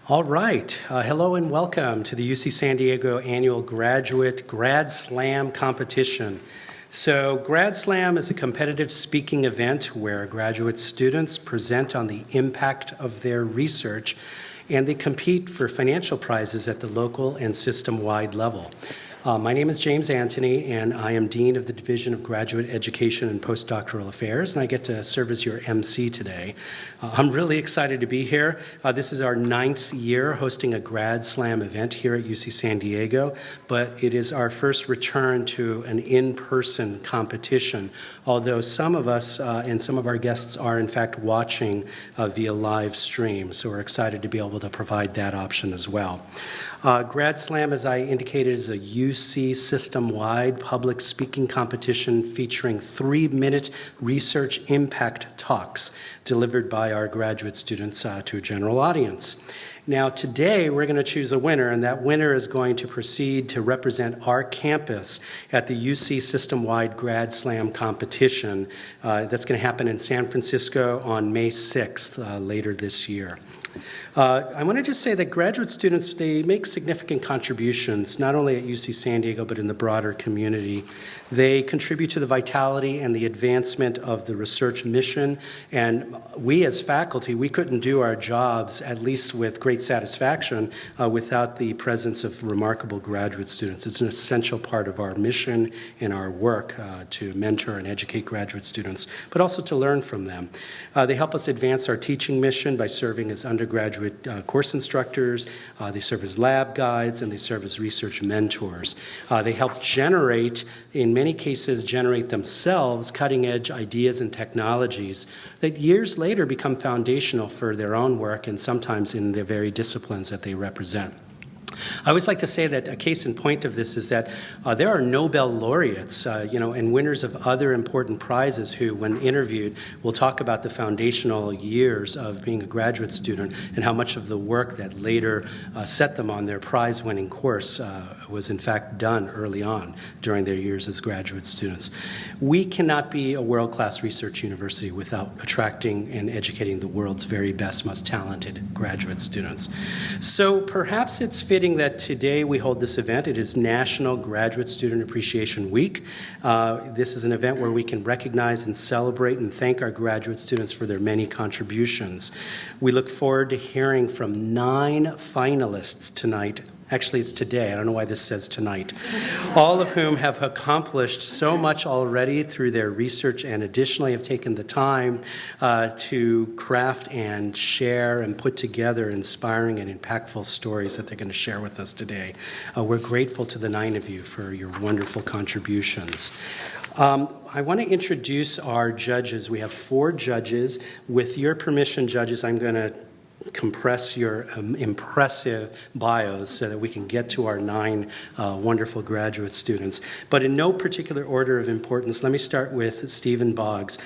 All right. Hello and welcome to the UC San Diego annual graduate Grad Slam competition. So Grad Slam is a competitive speaking event where graduate students present on the impact of their research, and they compete for financial prizes at the local and system-wide level. My name is James Anthony, and I am Dean of the Division of Graduate Education and Postdoctoral Affairs, and I get to serve as your MC today. I'm really excited to be here. This is our 9th year hosting a Grad Slam event here at UC San Diego, but it is our first return to an in-person competition, although some of us and some of our guests are in fact watching via live stream, so we're excited to be able to provide that option as well. Grad Slam, as I indicated, is a UC system-wide public speaking competition featuring 3-minute research impact talks delivered by our graduate students to a general audience. Now, today we're going to choose a winner, and that winner is going to proceed to represent our campus at the UC system-wide Grad Slam competition. That's going to happen in San Francisco on May 6th, later this year. I want to just say that graduate students, they make significant contributions, not only at UC San Diego, but in the broader community. They contribute to the vitality and the advancement of the research mission, and we as faculty, we couldn't do our jobs, at least with great satisfaction, without the presence of remarkable graduate students. It's an essential part of our mission and our work to mentor and educate graduate students, but also to learn from them. They help us advance our teaching mission by serving as undergraduate course instructors. They serve as lab guides, and they serve as research mentors. They help generate, in many cases, generate themselves cutting-edge ideas and technologies that years later become foundational for their own work and sometimes in the very disciplines that they represent. I always like to say that a case in point of this is that there are Nobel laureates, and winners of other important prizes who, when interviewed, will talk about the foundational years of being a graduate student and how much of the work that later set them on their prize-winning course was in fact done early on during their years as graduate students. We cannot be a world-class research university without attracting and educating the world's very best, most talented graduate students. So perhaps it's fitting that today we hold this event. It is National Graduate Student Appreciation Week. This is an event where we can recognize and celebrate and thank our graduate students for their many contributions. We look forward to hearing from 9 finalists tonight. Actually, it's today. I don't know why this says tonight. All of whom have accomplished so much already through their research and additionally have taken the time to craft and share and put together inspiring and impactful stories that they're going to share with us today. We're grateful to the 9 of you for your wonderful contributions. I want to introduce our judges. We have 4 judges. With your permission, judges, I'm going to compress your impressive bios so that we can get to our 9 wonderful graduate students. But in no particular order of importance, let me start with Stephen Boggs.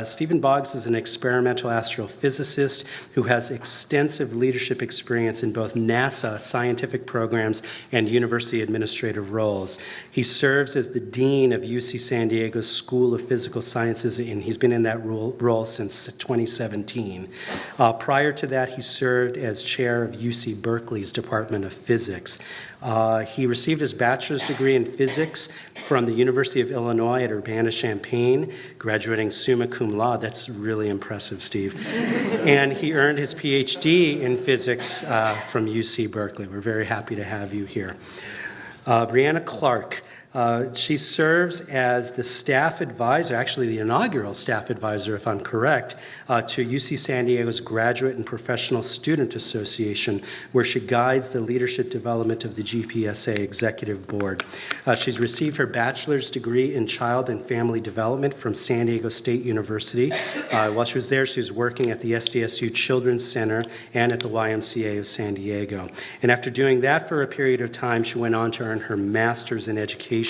Stephen Boggs is an experimental astrophysicist who has extensive leadership experience in both NASA scientific programs and university administrative roles. He serves as the Dean of UC San Diego's School of Physical Sciences, and he's been in that role since 2017. Prior to that, he served as chair of UC Berkeley's Department of Physics. He received his bachelor's degree in physics from the University of Illinois at Urbana-Champaign, graduating summa cum laude. That's really impressive, Steve. And he earned his PhD in physics from UC Berkeley. We're very happy to have you here. Brianna Clark. She serves as the staff advisor, actually the inaugural staff advisor, if I'm correct, to UC San Diego's Graduate and Professional Student Association, where she guides the leadership development of the GPSA Executive Board. She's received her bachelor's degree in child and family development from San Diego State University. While she was there, she was working at the SDSU Children's Center and at the YMCA of San Diego. And after doing that for a period of time, she went on to earn her master's in education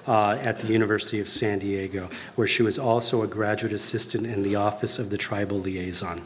at the University of San Diego, where she was also a graduate assistant in the Office of the Tribal Liaison.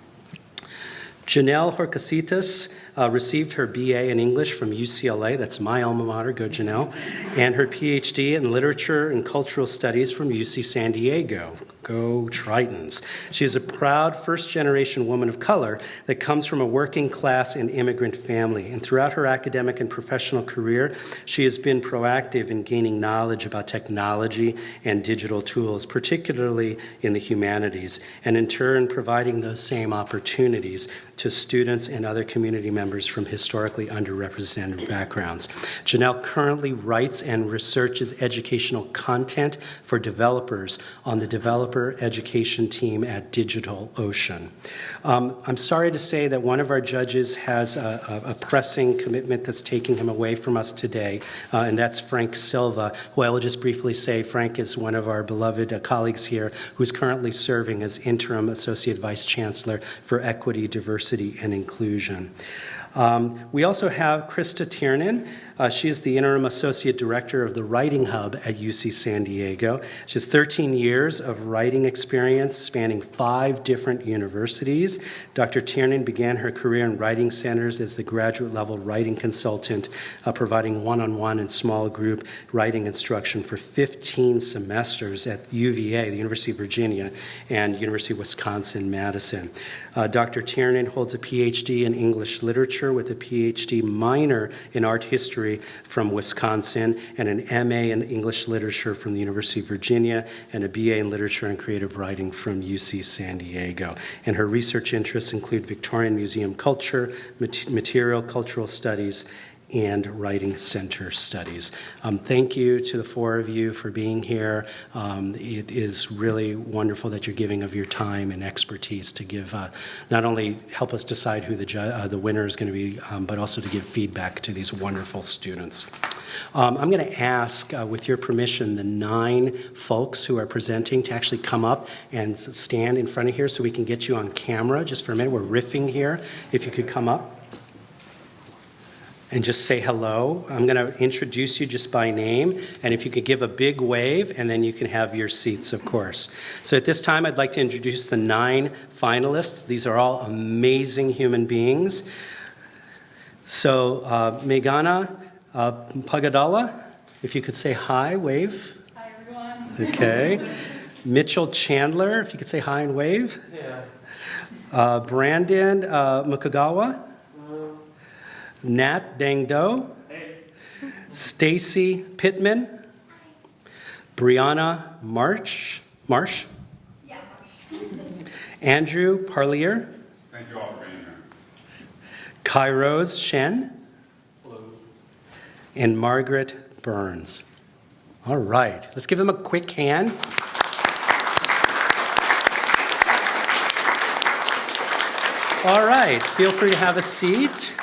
Janelle Horcasitas received her BA in English from UCLA, that's my alma mater, go Janelle, and her PhD in Literature and Cultural Studies from UC San Diego. Go Tritons. She is a proud first-generation woman of color that comes from a working-class and immigrant family. And throughout her academic and professional career, she has been proactive in gaining knowledge about technology and digital tools, particularly in the humanities, and in turn providing those same opportunities to students and other community members from historically underrepresented backgrounds. Janelle currently writes and researches educational content for developers on the developer education team at DigitalOcean. I'm sorry to say that one of our judges has a pressing commitment that's taking him away from us today, and that's Frank Silva, who I will just briefly say Frank is one of our beloved colleagues here who's currently serving as Interim Associate Vice Chancellor for Equity, Diversity, and Inclusion. We also have Krista Tiernan. She is the Interim Associate Director of the Writing Hub at UC San Diego. She has 13 years of writing experience spanning 5 different universities. Dr. Tiernan began her career in writing centers as the graduate-level writing consultant, providing one-on-one and small group writing instruction for 15 semesters at UVA, the University of Virginia, and University of Wisconsin-Madison. Dr. Tiernan holds a PhD in English literature with a PhD minor in art history from Wisconsin and an MA in English literature from the University of Virginia and a BA in literature and creative writing from UC San Diego. And her research interests include Victorian Museum culture, material cultural studies, and Writing Center Studies. Thank you to the 4 of you for being here. It is really wonderful that you're giving of your time and expertise to give, not only help us decide who the winner is going to be, but also to give feedback to these wonderful students. I'm going to ask, with your permission, the 9 folks who are presenting to actually come up and stand in front of here so we can get you on camera just for a minute. We're riffing here. If you could come up and just say hello. I'm going to introduce you just by name, and if you could give a big wave, and then you can have your seats, of course. So at this time, I'd like to introduce the 9 finalists. These are all amazing human beings. So Meghana Pagadala, if you could say hi, wave. Hi, everyone. Okay. Mitchell Chandler, if you could say hi and wave. Yeah. Brandon Mukagawa. Nat Dang Do, hey. Stacy Pittman, Brianna Marsh, yeah. Andrew Parlier, thank you all for being here. Kairos Shen, hello, and Margaret Burns. All right, let's give them a quick hand. All right, feel free to have a seat.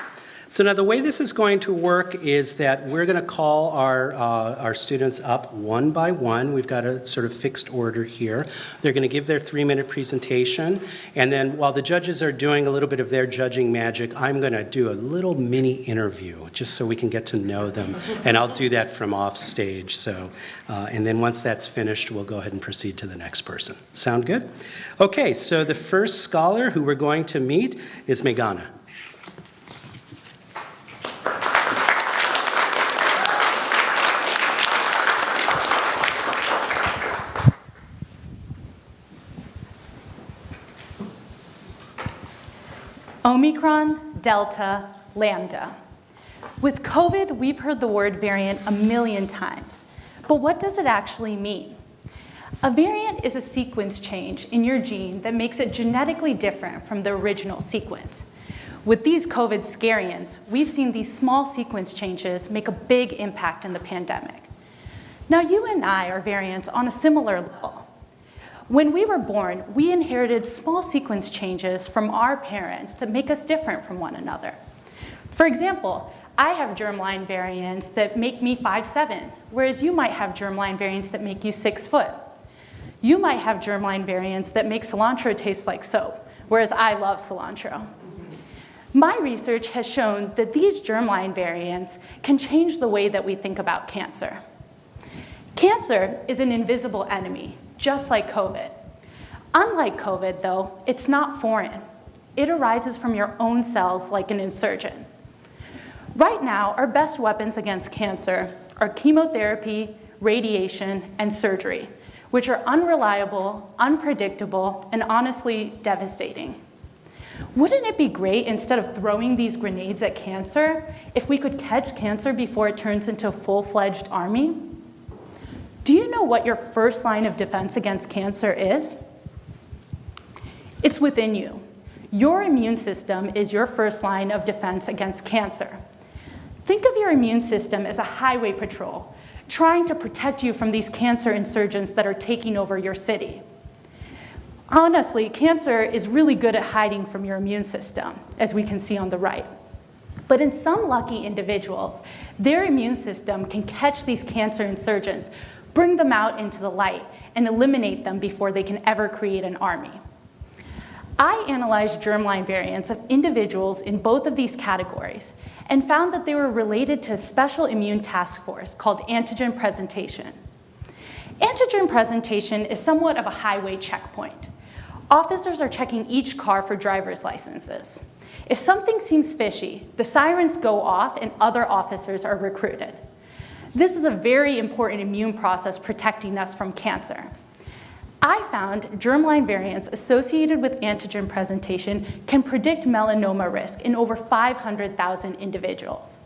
So now the way this is going to work is that we're going to call our students up one by one. We've got a sort of fixed order here. They're going to give their 3-minute presentation, and then while the judges are doing a little bit of their judging magic, I'm going to do a little mini interview just so we can get to know them, and I'll do that from off stage. So, and then once that's finished, we'll go ahead and proceed to the next person. Sound good? Okay, so the first scholar who we're going to meet is Meghana. Omicron, Delta, Lambda. With COVID, we've heard the word variant a million times. But what does it actually mean? A variant is a sequence change in your gene that makes it genetically different from the original sequence. With these COVID scariants, we've seen these small sequence changes make a big impact in the pandemic. Now, you and I are variants on a similar level. When we were born, we inherited small sequence changes from our parents that make us different from one another. For example, I have germline variants that make me 5'7", whereas you might have germline variants that make you 6 foot. You might have germline variants that make cilantro taste like soap, whereas I love cilantro. My research has shown that these germline variants can change the way that we think about cancer. Cancer is an invisible enemy, just like COVID. Unlike COVID, though, it's not foreign. It arises from your own cells like an insurgent. Right now, our best weapons against cancer are chemotherapy, radiation, and surgery, which are unreliable, unpredictable, and honestly devastating. Wouldn't it be great, instead of throwing these grenades at cancer, if we could catch cancer before it turns into a full-fledged army? Do you know what your first line of defense against cancer is? It's within you. Your immune system is your first line of defense against cancer. Think of your immune system as a highway patrol, trying to protect you from these cancer insurgents that are taking over your city. Honestly, cancer is really good at hiding from your immune system, as we can see on the right. But in some lucky individuals, their immune system can catch these cancer insurgents, bring them out into the light, and eliminate them before they can ever create an army. I analyzed germline variants of individuals in both of these categories and found that they were related to a special immune task force called antigen presentation. Antigen presentation is somewhat of a highway checkpoint. Officers are checking each car for driver's licenses. If something seems fishy, the sirens go off and other officers are recruited. This is a very important immune process protecting us from cancer. I found germline variants associated with antigen presentation can predict melanoma risk in over 500,000 individuals.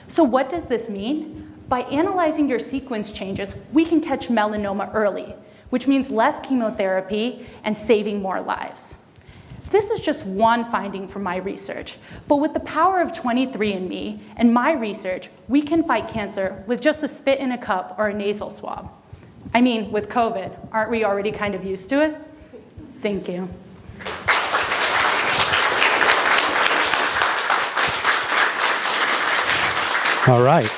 So what does this mean? By analyzing your sequence changes, we can catch melanoma early, which means less chemotherapy and saving more lives. This is just one finding from my research, but with the power of 23andMe and my research, we can fight cancer with just a spit in a cup or a nasal swab. I mean, with COVID, aren't we already kind of used to it? Thank you. All right.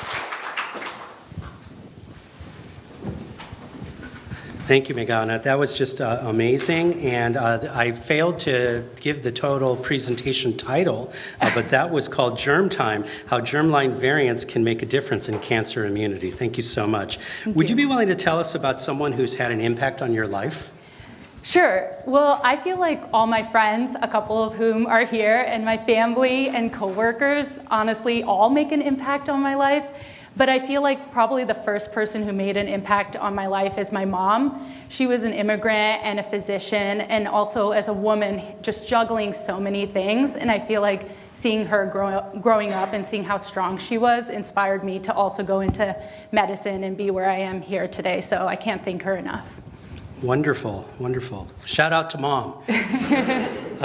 Thank you, Meghana. That was just amazing, and I failed to give the total presentation title, but that was called Germ Time, How Germline Variants Can Make a Difference in Cancer Immunity. Thank you so much. Would you be willing to tell us about someone who's had an impact on your life? Sure. Well, I feel like all my friends, a couple of whom are here, and my family and coworkers, honestly, all make an impact on my life. But I feel like probably the first person who made an impact on my life is my mom. She was an immigrant and a physician, and also as a woman, just juggling so many things. And I feel like seeing her growing up and seeing how strong she was inspired me to also go into medicine and be where I am here today. So I can't thank her enough. Wonderful, wonderful. Shout out to Mom.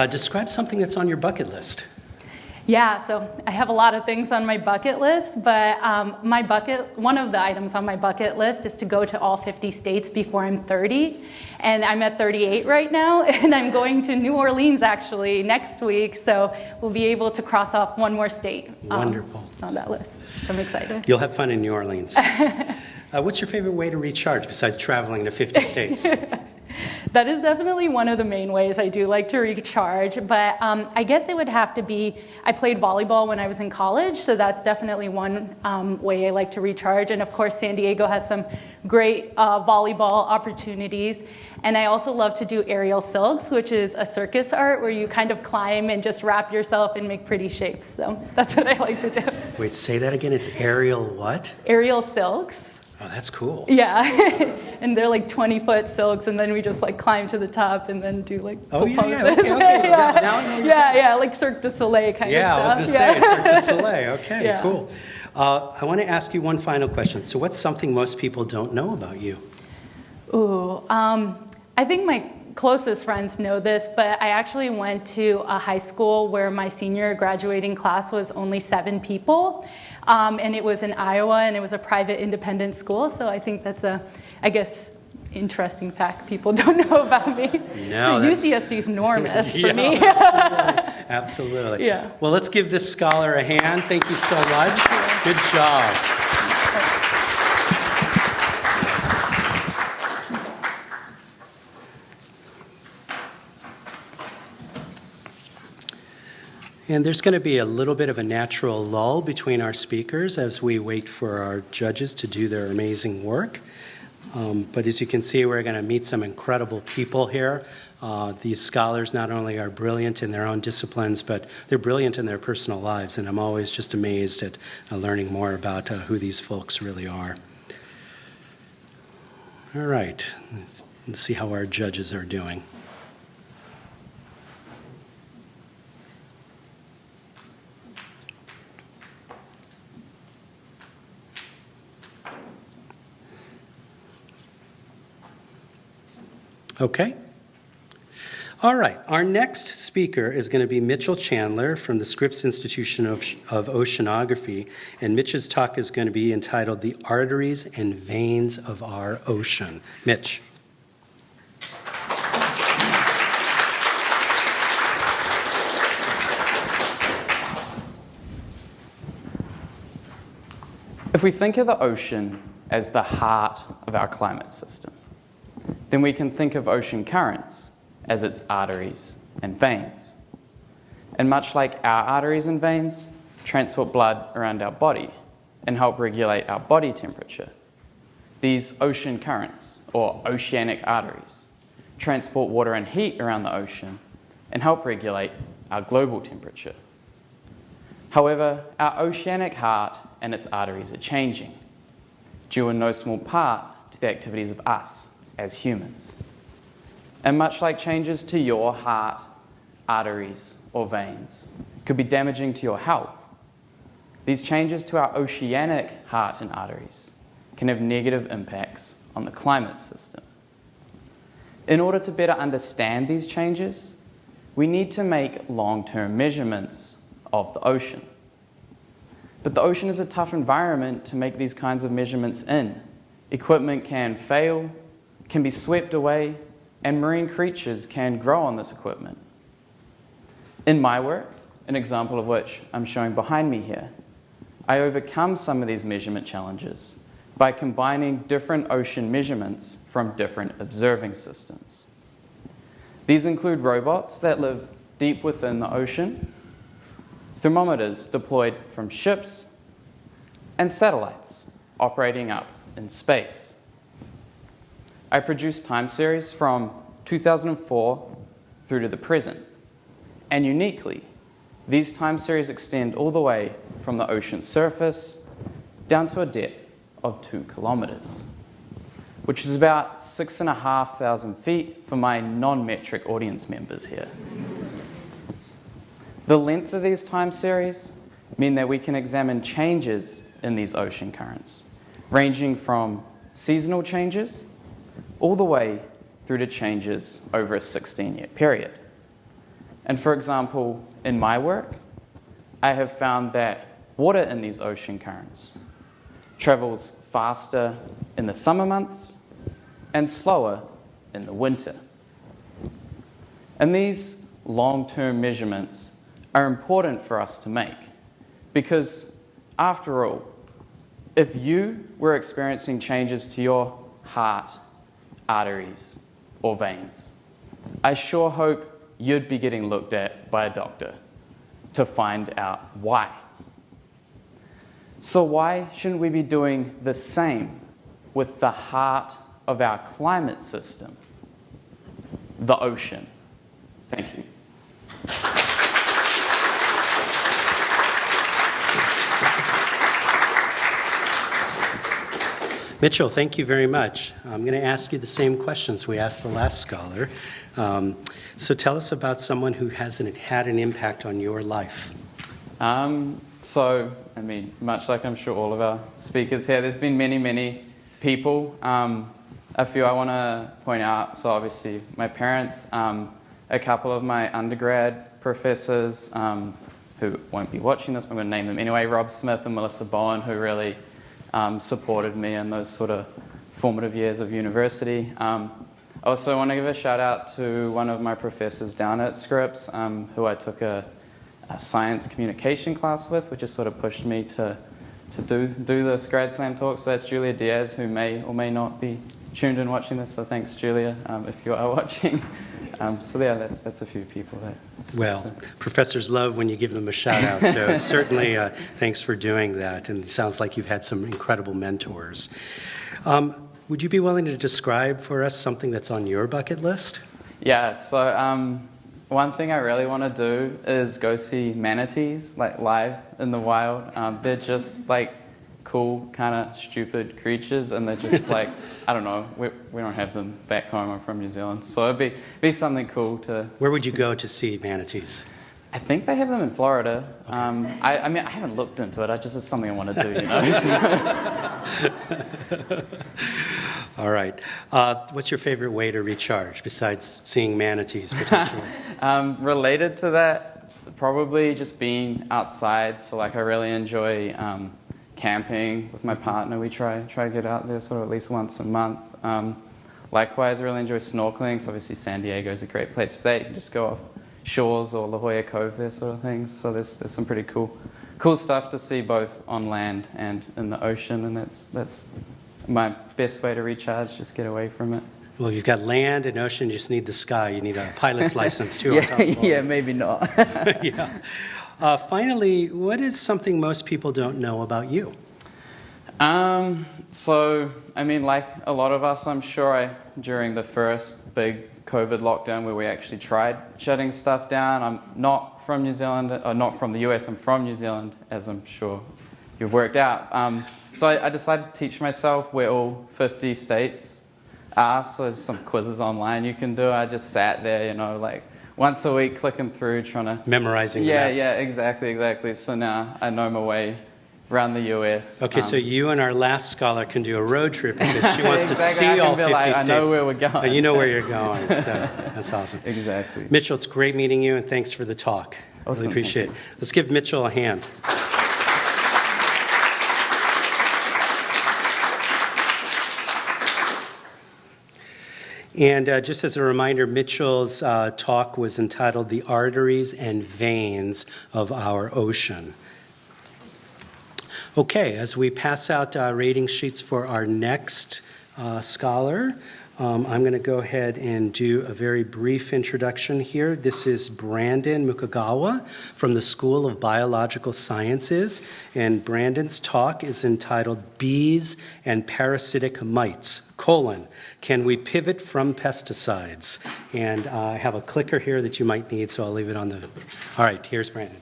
Describe something that's on your bucket list. Yeah, so I have a lot of things on my bucket list, but one of the items on my bucket list is to go to all 50 states before I'm 30. And I'm at 38 right now, and I'm going to New Orleans actually next week, so we'll be able to cross off one more state Wonderful. On that list. So I'm excited. You'll have fun in New Orleans. What's your favorite way to recharge besides traveling to 50 states? That is definitely one of the main ways I do like to recharge, but I guess it would have to be, I played volleyball when I was in college, so that's definitely one way I like to recharge. And of course, San Diego has some great volleyball opportunities. And I also love to do aerial silks, which is a circus art where you kind of climb and just wrap yourself and make pretty shapes. So that's what I like to do. Wait, say that again. It's aerial what? Aerial silks. Oh, that's cool. Yeah, and they're like 20-foot silks, and then we just like climb to the top and then do like cool poses. Okay. Yeah. Now I know yeah, like Cirque du Soleil kind of stuff. Yeah, I was going to say Cirque du Soleil. Okay, Yeah. Cool. I want to ask you one final question. So what's something most people don't know about you? Ooh, I think my closest friends know this, but I actually went to a high school where my senior graduating class was only 7 people. And it was in Iowa, and it was a private independent school. So I think that's interesting fact people don't know about me. No, so UCSD is enormous for me. Absolutely. Yeah. Well, let's give this scholar a hand. Thank you so much. Good job. And there's going to be a little bit of a natural lull between our speakers as we wait for our judges to do their amazing work. But as you can see, we're going to meet some incredible people here. These scholars not only are brilliant in their own disciplines, but they're brilliant in their personal lives. And I'm always just amazed at learning more about who these folks really are. All right. Let's see how our judges are doing. Okay. All right. Our next speaker is going to be Mitchell Chandler from the Scripps Institution of Oceanography, and Mitch's talk is going to be entitled "The Arteries and Veins of Our Ocean." Mitch. If we think of the ocean as the heart of our climate system, then we can think of ocean currents as its arteries and veins. And much like our arteries and veins transport blood around our body and help regulate our body temperature, these ocean currents, or oceanic arteries, transport water and heat around the ocean and help regulate our global temperature. However, our oceanic heart and its arteries are changing, due in no small part to the activities of us as humans. And much like changes to your heart, arteries, or veins could be damaging to your health, these changes to our oceanic heart and arteries can have negative impacts on the climate system. In order to better understand these changes, we need to make long-term measurements of the ocean. But the ocean is a tough environment to make these kinds of measurements in. Equipment can fail, can be swept away, and marine creatures can grow on this equipment. In my work, an example of which I'm showing behind me here, I overcome some of these measurement challenges by combining different ocean measurements from different observing systems. These include robots that live deep within the ocean, thermometers deployed from ships, and satellites operating up in space. I produced time series from 2004 through to the present, and uniquely, these time series extend all the way from the ocean surface down to a depth of 2 kilometers, which is about 6,500 feet for my non-metric audience members here. The length of these time series mean that we can examine changes in these ocean currents, ranging from seasonal changes all the way through to changes over a 16-year period. And for example, in my work, I have found that water in these ocean currents travels faster in the summer months and slower in the winter. And these long-term measurements are important for us to make because, after all, if you were experiencing changes to your heart, arteries, or veins, I sure hope you'd be getting looked at by a doctor to find out why. So why shouldn't we be doing the same with the heart of our climate system, the ocean? Thank you. Mitchell, thank you very much. I'm going to ask you the same questions we asked the last scholar. So tell us about someone who hasn't had an impact on your life. Much like I'm sure all of our speakers here, there's been many, many people. A few I want to point out. So obviously my parents, a couple of my undergrad professors who won't be watching this, but I'm going to name them anyway, Rob Smith and Melissa Bowen, who really supported me in those sort of formative years of university. I also want to give a shout out to one of my professors down at Scripps, who I took a science communication class with, which has sort of pushed me to do this Grad Slam talk. So that's Julia Diaz, who may or may not be tuned in watching this. So thanks, Julia, if you are watching. That's a few people that. Well, professors love when you give them a shout out, so certainly thanks for doing that. And it sounds like you've had some incredible mentors. Would you be willing to describe for us something that's on your bucket list? Yeah, so one thing I really want to do is go see manatees, like live in the wild. They're just like cool, kind of stupid creatures, and they're just like, I don't know, we don't have them back home. I'm from New Zealand, so it'd be something cool to... Where would you go to see manatees? I think they have them in Florida. Okay. I mean, I haven't looked into it. It's something I want to do, All right. What's your favorite way to recharge besides seeing manatees potentially? Related to that, probably just being outside. So like I really enjoy camping with my partner. We try to get out there sort of at least once a month. Likewise, I really enjoy snorkeling. So obviously San Diego is a great place for that. You can just go off shores or La Jolla Cove there sort of things. So there's some pretty cool stuff to see both on land and in the ocean, and that's my best way to recharge, just get away from it. Well, you've got land and ocean, you just need the sky. You need a pilot's license too. On top of all yeah, that. maybe not. Yeah. Finally, what is something most people don't know about you? So, I mean, like a lot of us, I'm sure, during the first big COVID lockdown where we actually tried shutting stuff down, I'm not from New Zealand, or not from the US, I'm from New Zealand, as I'm sure you've worked out. So I decided to teach myself where all 50 states are, so there's some quizzes online you can do. I just sat there, like once a week clicking through, trying to... Memorizing the Yeah, map. yeah, exactly. So now I know my way around the US. Okay, so you and our last scholar can do a road trip because she wants to Exactly. see I all can 50 be like, states. I know where we're going. And you know where you're going, so that's awesome. Exactly. Mitchell, it's great meeting you, and thanks for the talk. Awesome. Really appreciate it. Let's give Mitchell a hand. And just as a reminder, Mitchell's talk was entitled The Arteries and Veins of Our Ocean. Okay, as we pass out rating sheets for our next scholar, I'm going to go ahead and do a very brief introduction here. This is Brandon Mukagawa from the School of Biological Sciences, and Brandon's talk is entitled Bees and Parasitic Mites, Can We Pivot from Pesticides? And I have a clicker here that you might need, so I'll leave it on the... All right, here's Brandon.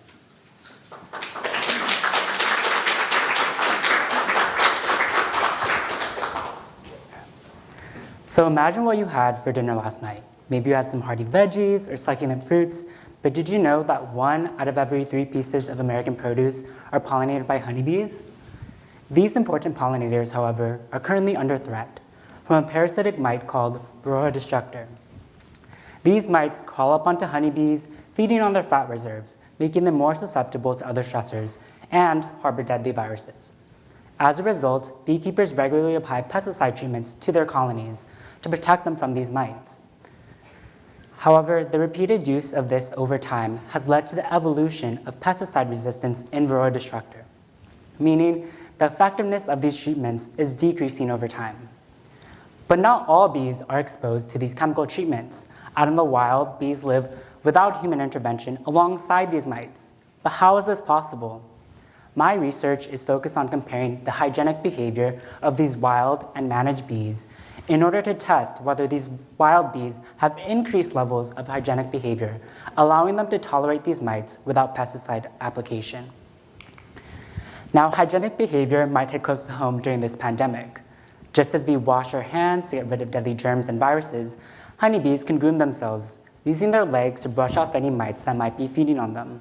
So imagine what you had for dinner last night. Maybe you had some hearty veggies or succulent fruits, but did you know that 1 out of every 3 pieces of American produce are pollinated by honeybees? These important pollinators, however, are currently under threat from a parasitic mite called Varroa destructor. These mites crawl up onto honeybees, feeding on their fat reserves, making them more susceptible to other stressors and harbor deadly viruses. As a result, beekeepers regularly apply pesticide treatments to their colonies to protect them from these mites. However, the repeated use of this over time has led to the evolution of pesticide resistance in Varroa destructor, meaning the effectiveness of these treatments is decreasing over time. But not all bees are exposed to these chemical treatments. Out in the wild, bees live without human intervention alongside these mites. But how is this possible? My research is focused on comparing the hygienic behavior of these wild and managed bees in order to test whether these wild bees have increased levels of hygienic behavior, allowing them to tolerate these mites without pesticide application. Now, hygienic behavior might hit close to home during this pandemic. Just as we wash our hands to get rid of deadly germs and viruses, honeybees can groom themselves, using their legs to brush off any mites that might be feeding on them.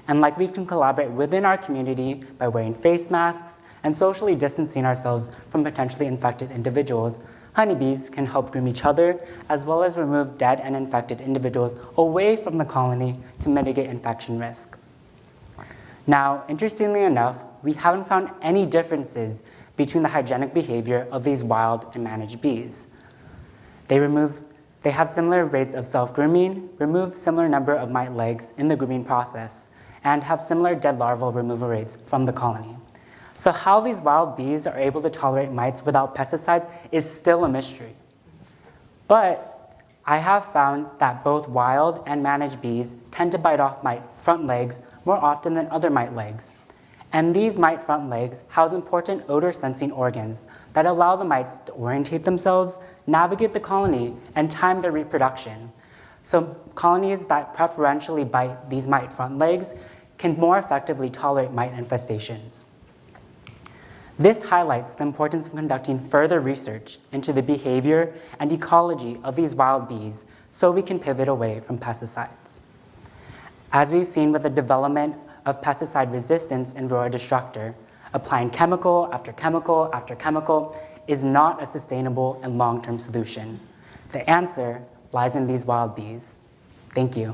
And like we can collaborate within our community by wearing face masks and socially distancing ourselves from potentially infected individuals, honeybees can help groom each other as well as remove dead and infected individuals away from the colony to mitigate infection risk. Now, interestingly enough, we haven't found any differences between the hygienic behavior of these wild and managed bees. They have similar rates of self-grooming, remove similar number of mite legs in the grooming process, and have similar dead larval removal rates from the colony. So how these wild bees are able to tolerate mites without pesticides is still a mystery. But I have found that both wild and managed bees tend to bite off mite front legs more often than other mite legs. And these mite front legs house important odor-sensing organs that allow the mites to orientate themselves, navigate the colony, and time their reproduction. So colonies that preferentially bite these mite front legs can more effectively tolerate mite infestations. This highlights the importance of conducting further research into the behavior and ecology of these wild bees so we can pivot away from pesticides. As we've seen with the development of pesticide resistance in Varroa destructor, applying chemical after chemical after chemical is not a sustainable and long-term solution. The answer lies in these wild bees. Thank you.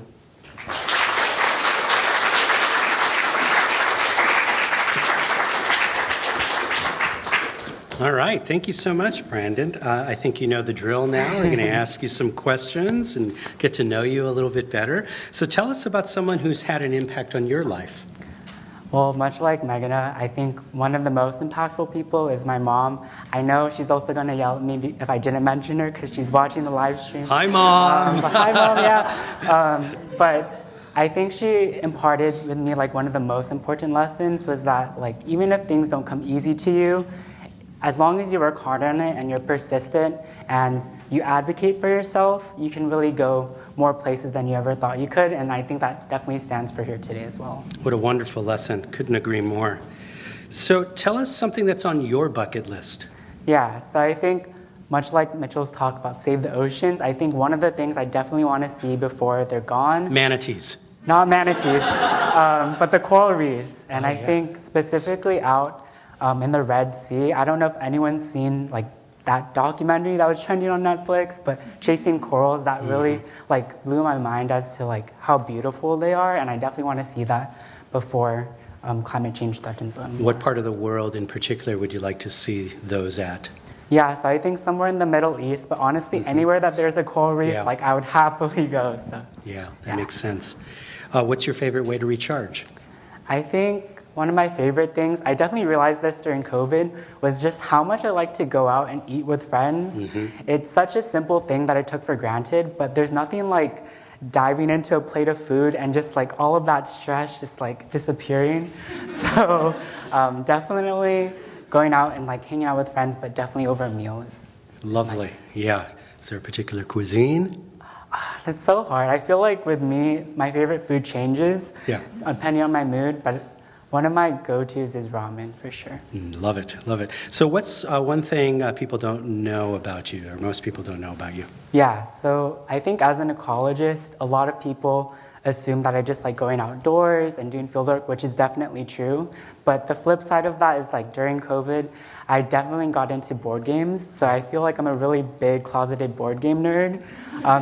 All right, thank you so much, Brandon. I think you know the drill now. We're going to ask you some questions and get to know you a little bit better. So tell us about someone who's had an impact on your life. Well, much like Meghana, I think one of the most impactful people is my mom. I know she's also going to yell at me if I didn't mention her because she's watching the live stream. Hi, Mom. Hi, Mom, yeah. But I think she imparted with me like one of the most important lessons was that like even if things don't come easy to you, as long as you work hard on it and you're persistent and you advocate for yourself, you can really go more places than you ever thought you could. And I think that definitely stands for here today as well. What a wonderful lesson. Couldn't agree more. So tell us something that's on your bucket list. Yeah, so I think much like Mitchell's talk about save the oceans, I think one of the things I definitely want to see before they're gone. Manatees. Not manatees, but the coral reefs. And I think specifically out in the Red Sea. I don't know if anyone's seen like that documentary that was trending on Netflix, but Chasing Corals, that really like blew my mind as to like how beautiful they are, and I definitely want to see that before climate change threatens them. What part of the world in particular would you like to see those at? Yeah, so I think somewhere in the Middle East, but honestly, anywhere that there's a coral reef, like I would happily go. So. Yeah, that makes sense. What's your favorite way to recharge? I think one of my favorite things, I definitely realized this during COVID, was just how much I like to go out and eat with friends. It's such a simple thing that I took for granted, but there's nothing like diving into a plate of food and just like all of that stress just like disappearing. So definitely going out and like hanging out with friends, but definitely over a meal is Lovely. nice. Yeah. Is there a particular cuisine? That's so hard. I feel like with me, my favorite food changes depending on my mood, but one of my go-tos is ramen for sure. Love it, love it. So what's one thing people don't know about you, or most people don't know about you? Yeah, so I think as an ecologist, a lot of people assume that I just like going outdoors and doing fieldwork, which is definitely true. But the flip side of that is like during COVID, I definitely got into board games. So I feel like I'm a really big closeted board game nerd.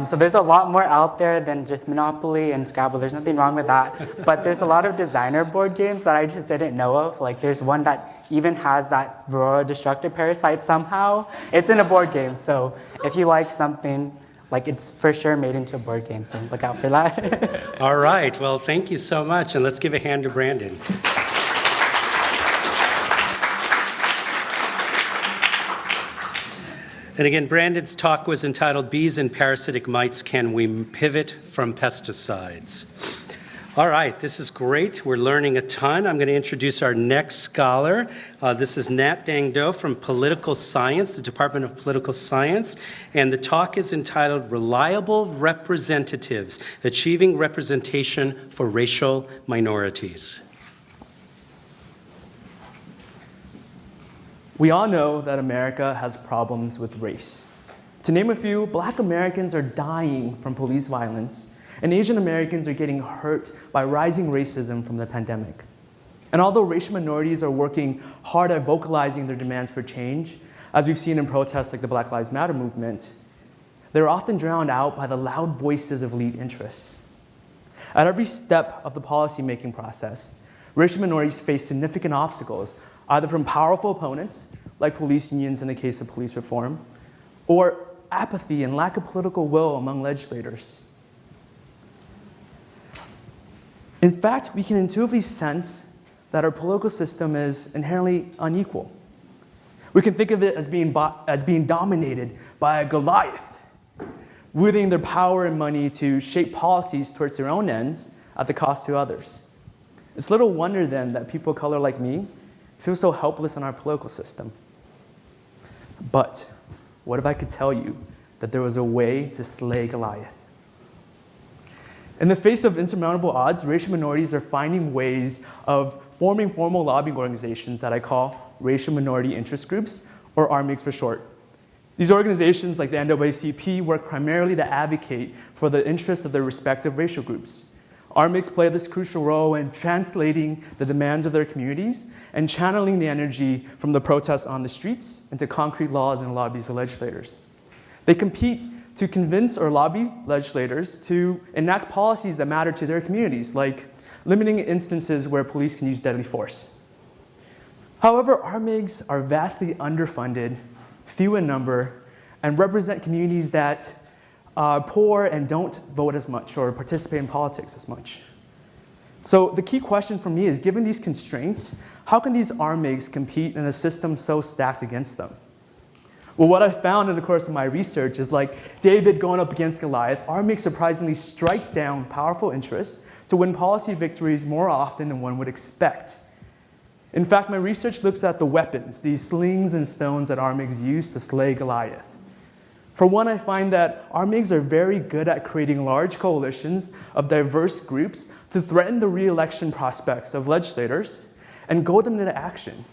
So there's a lot more out there than just Monopoly and Scrabble. There's nothing wrong with that. But there's a lot of designer board games that I just didn't know of. Like there's one that even has that Varroa destructor parasite somehow. It's in a board game. So if you like something, like it's for sure made into a board game. So look out for that. All right. Well, thank you so much. And let's give a hand to Brandon. And again, Brandon's talk was entitled Bees and Parasitic Mites, Can We Pivot from Pesticides? All right, this is great. We're learning a ton. I'm going to introduce our next scholar. This is Nat Dang Do from Political Science, the Department of Political Science. And the talk is entitled Reliable Representatives, Achieving Representation for Racial Minorities. We all know that America has problems with race. To name a few, Black Americans are dying from police violence, and Asian Americans are getting hurt by rising racism from the pandemic. And although racial minorities are working hard at vocalizing their demands for change, as we've seen in protests like the Black Lives Matter movement, they're often drowned out by the loud voices of elite interests. At every step of the policymaking process, racial minorities face significant obstacles, either from powerful opponents, like police unions in the case of police reform, or apathy and lack of political will among legislators. In fact, we can intuitively sense that our political system is inherently unequal. We can think of it as being dominated by a Goliath, wielding their power and money to shape policies towards their own ends at the cost to others. It's little wonder then that people of color like me feel so helpless in our political system. But what if I could tell you that there was a way to slay Goliath? In the face of insurmountable odds, racial minorities are finding ways of forming formal lobbying organizations that I call racial minority interest groups, or RMIGs for short. These organizations, like the NAACP, work primarily to advocate for the interests of their respective racial groups. RMIGs play this crucial role in translating the demands of their communities and channeling the energy from the protests on the streets into concrete laws and lobbies of legislators. They compete to convince or lobby legislators to enact policies that matter to their communities, like limiting instances where police can use deadly force. However, RMIGs are vastly underfunded, few in number, and represent communities that are poor and don't vote as much or participate in politics as much. So the key question for me is, given these constraints, how can these RMIGs compete in a system so stacked against them? Well, what I found in the course of my research is, like David going up against Goliath, RMIGs surprisingly strike down powerful interests to win policy victories more often than one would expect. In fact, my research looks at the weapons, these slings and stones that RMIGs use to slay Goliath. For one, I find that RMIGs are very good at creating large coalitions of diverse groups to threaten the re-election prospects of legislators and goad them into action.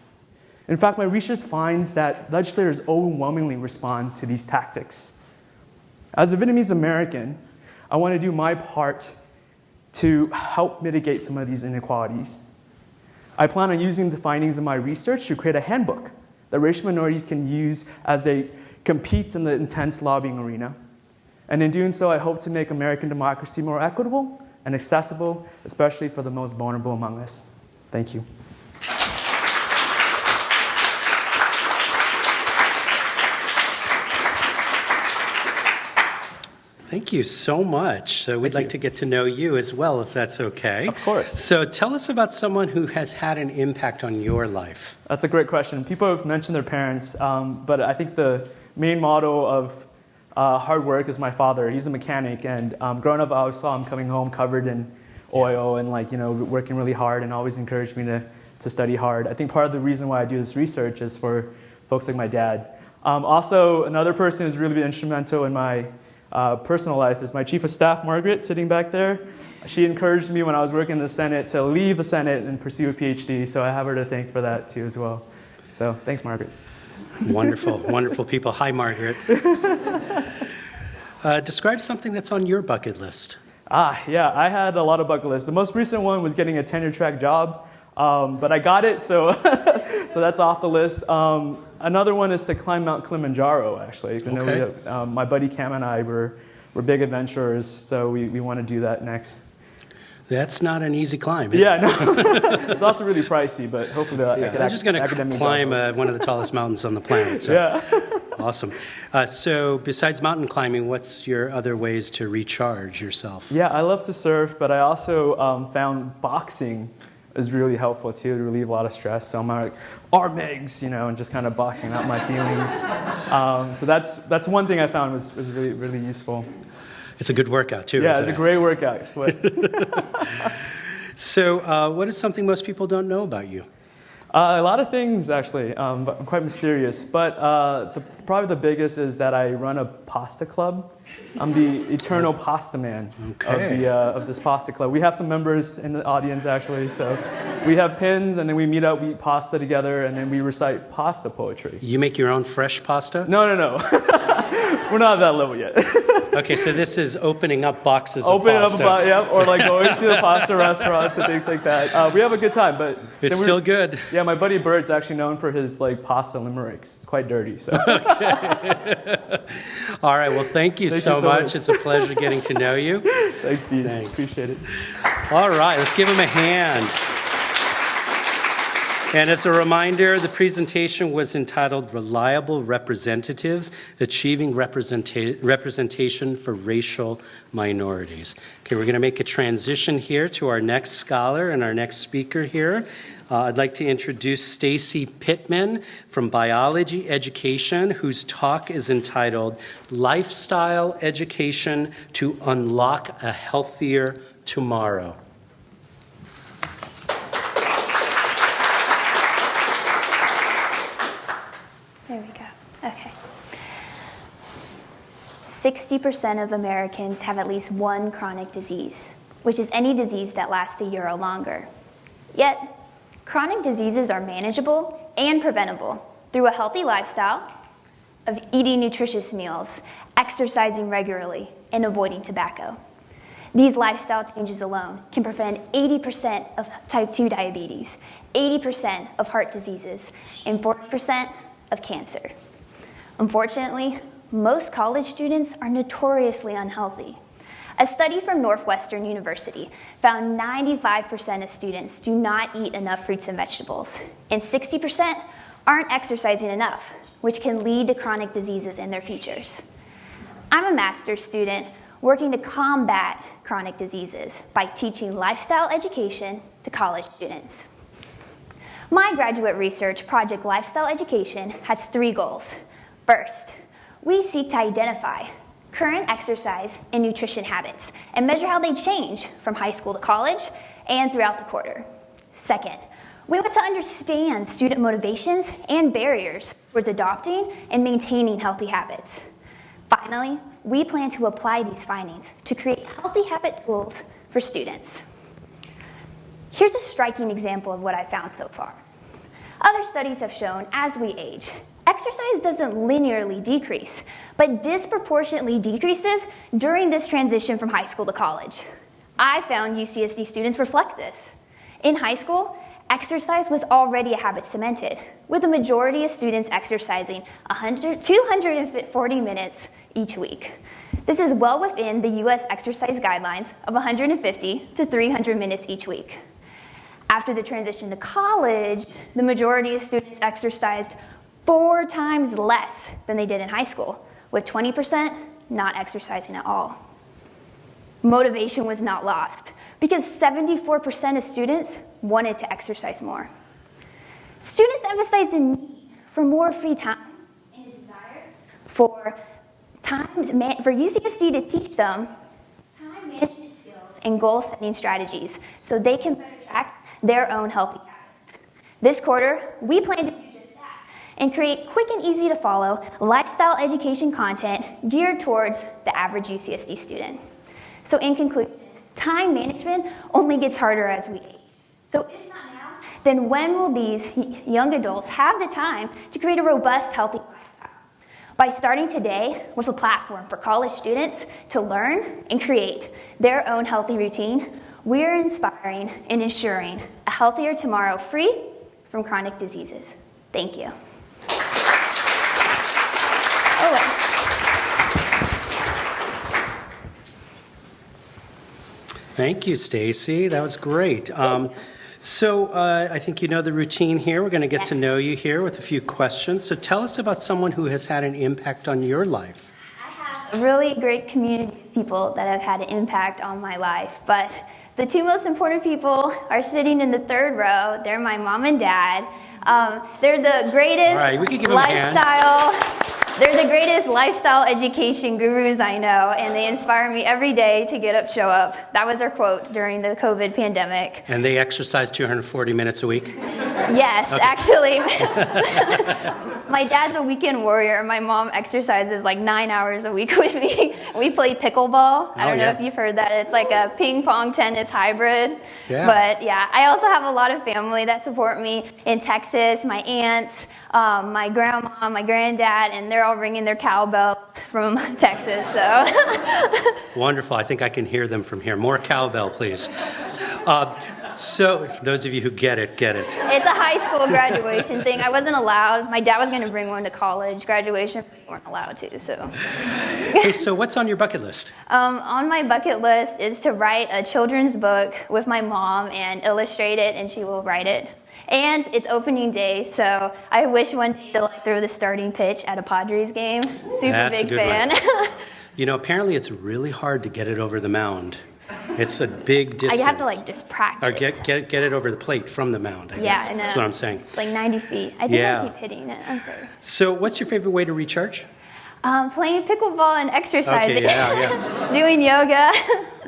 In fact, my research finds that legislators overwhelmingly respond to these tactics. As a Vietnamese American, I want to do my part to help mitigate some of these inequalities. I plan on using the findings of my research to create a handbook that racial minorities can use as they compete in the intense lobbying arena. And in doing so, I hope to make American democracy more equitable and accessible, especially for the most vulnerable among us. Thank you. Thank you so much. So we'd like to get to know you as well, if that's okay. Of course. So tell us about someone who has had an impact on your life. That's a great question. People have mentioned their parents, but I think the main model of hard work is my father. He's a mechanic, and growing up, I always saw him coming home covered in oil and working really hard, and always encouraged me to study hard. I think part of the reason why I do this research is for folks like my dad. Also, another person who's really been instrumental in my personal life is my chief of staff, Margaret, sitting back there. She encouraged me when I was working in the Senate to leave the Senate and pursue a PhD, so I have her to thank for that too as well. So thanks, Margaret. Wonderful, wonderful people. Hi, Margaret. Describe something that's on your bucket list. Yeah, I had a lot of bucket lists. The most recent one was getting a tenure-track job, but I got it, so so that's off the list. Another one is to climb Mount Kilimanjaro, actually. I know my buddy Cam and I were big adventurers, so we want to do that next. That's not an easy climb, is Yeah, no. It's also really pricey, but hopefully I could I'm just going to climb one of the tallest mountains on the planet. So. Yeah. Awesome. So besides mountain climbing, what's your other ways to recharge yourself? Yeah, I love to surf, but I also found boxing is really helpful too to relieve a lot of stress. So I'm like, RMIGs, and just kind of boxing out my feelings. So that's one thing I found was really, really useful. It's a good workout too. Yeah, it's a great workout. Sweat. So what is something most people don't know about you? A lot of things, actually, quite mysterious. But probably the biggest is that I run a pasta club. I'm the eternal pasta man of this pasta club. We have some members in the audience, actually. So we have pins, and then we meet up, we eat pasta together, and then we recite pasta poetry. You make your own fresh pasta? No. We're not at that level yet. Okay, so this is opening up boxes of pasta. Or like going to the pasta restaurants and things like that. We have a good time, but it's still good. Yeah, my buddy Bert's actually known for his pasta limericks. It's quite dirty, so. Okay. All right, well, thank you so much. It's a pleasure getting to know you. Thanks, Dean. Thanks. Appreciate it. All right, let's give him a hand. And as a reminder, the presentation was entitled Reliable Representatives, Achieving Representation for Racial Minorities. Okay, we're going to make a transition here to our next scholar and our next speaker here. I'd like to introduce Stacy Pittman from Biology Education, whose talk is entitled Lifestyle Education to Unlock a Healthier Tomorrow. There we go. Okay. 60% of Americans have at least one chronic disease, which is any disease that lasts a year or longer. Yet, Chronic diseases are manageable and preventable through a healthy lifestyle of eating nutritious meals, exercising regularly, and avoiding tobacco. These lifestyle changes alone can prevent 80% of type 2 diabetes, 80% of heart diseases, and 40% of cancer. Unfortunately, most college students are notoriously unhealthy. A study from Northwestern University found 95% of students do not eat enough fruits and vegetables, and 60% aren't exercising enough, which can lead to chronic diseases in their futures. I'm a master's student working to combat chronic diseases by teaching lifestyle education to college students. My graduate research project, Lifestyle Education, has 3 goals. First, we seek to identify current exercise and nutrition habits and measure how they change from high school to college and throughout the quarter. Second, we want to understand student motivations and barriers towards adopting and maintaining healthy habits. Finally, we plan to apply these findings to create healthy habit tools for students. Here's a striking example of what I've found so far. Other studies have shown as we age, exercise doesn't linearly decrease, but disproportionately decreases during this transition from high school to college. I found UCSD students reflect this. In high school, exercise was already a habit cemented, with the majority of students exercising 240 minutes each week. This is well within the US exercise guidelines of 150 to 300 minutes each week. After the transition to college, the majority of students exercised 4 times less than they did in high school, with 20% not exercising at all. Motivation was not lost because 74% of students wanted to exercise more. Students emphasized the need for more free time and a desire for UCSD to teach them time management skills and goal-setting strategies so they can better track their own healthy habits. This quarter, we plan to do just that and create quick and easy to follow lifestyle education content geared towards the average UCSD student. So in conclusion, time management only gets harder as we age. So if not now, then when will these young adults have the time to create a robust, healthy lifestyle? By starting today with a platform for college students to learn and create their own healthy routine, we're inspiring and ensuring a healthier tomorrow free from chronic diseases. Thank you. Thank you, Stacy. That was great. So I think you know the routine here. We're going to get to know you here with a few questions. So tell us about someone who has had an impact on your life. I have a really great community of people that have had an impact on my life, but the 2 most important people are sitting in the 3rd row. They're my mom and dad. They're the greatest All right, we can give them a hand. They're the greatest lifestyle education gurus I know, and they inspire me every day to get up, show up. That was our quote during the COVID pandemic. And they exercise 240 minutes a week? Yes, okay. Actually. My dad's a weekend warrior. My mom exercises like 9 hours a week with me. We play pickleball. I don't know if you've heard that. It's like a ping pong tennis hybrid. Yeah. But yeah, I also have a lot of family that support me in Texas. My aunts, my grandma, my granddad, and they're all ringing their cowbells from Texas. So wonderful. I think I can hear them from here. More cowbell, please. So those of you who get it, get it. It's a high school graduation thing. I wasn't allowed. My dad was going to bring one to college graduation, but we weren't allowed to. So. Hey, so what's on your bucket list? On my bucket list is to write a children's book with my mom and illustrate it, and she will write it. And it's opening day, so I wish one day to throw the starting pitch at a Padres game. Super big fan. You know, apparently it's really hard to get it over the mound. It's a big distance. I have to just practice. Or get it over the plate from the mound, I guess. Yeah, that's what I'm saying. It's like 90 feet. I think I keep hitting it. I'm sorry. So what's your favorite way to recharge? Playing pickleball and exercising. Okay, yeah. Doing yoga.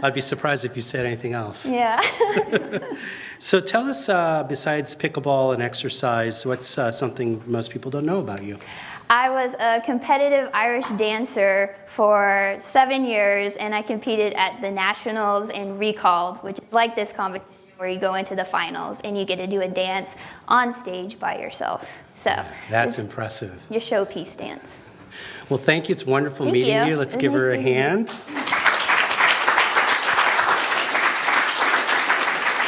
I'd be surprised if you said anything else. Yeah. So tell us, besides pickleball and exercise, what's something most people don't know about you? I was a competitive Irish dancer for 7 years, and I competed at the Nationals and Recalled, which is like this competition where you go into the finals and you get to do a dance on stage by yourself. So That's impressive. your showpiece dance. Well, thank you. It's wonderful Thank meeting you. you. Let's It was give her a nice meeting you. hand.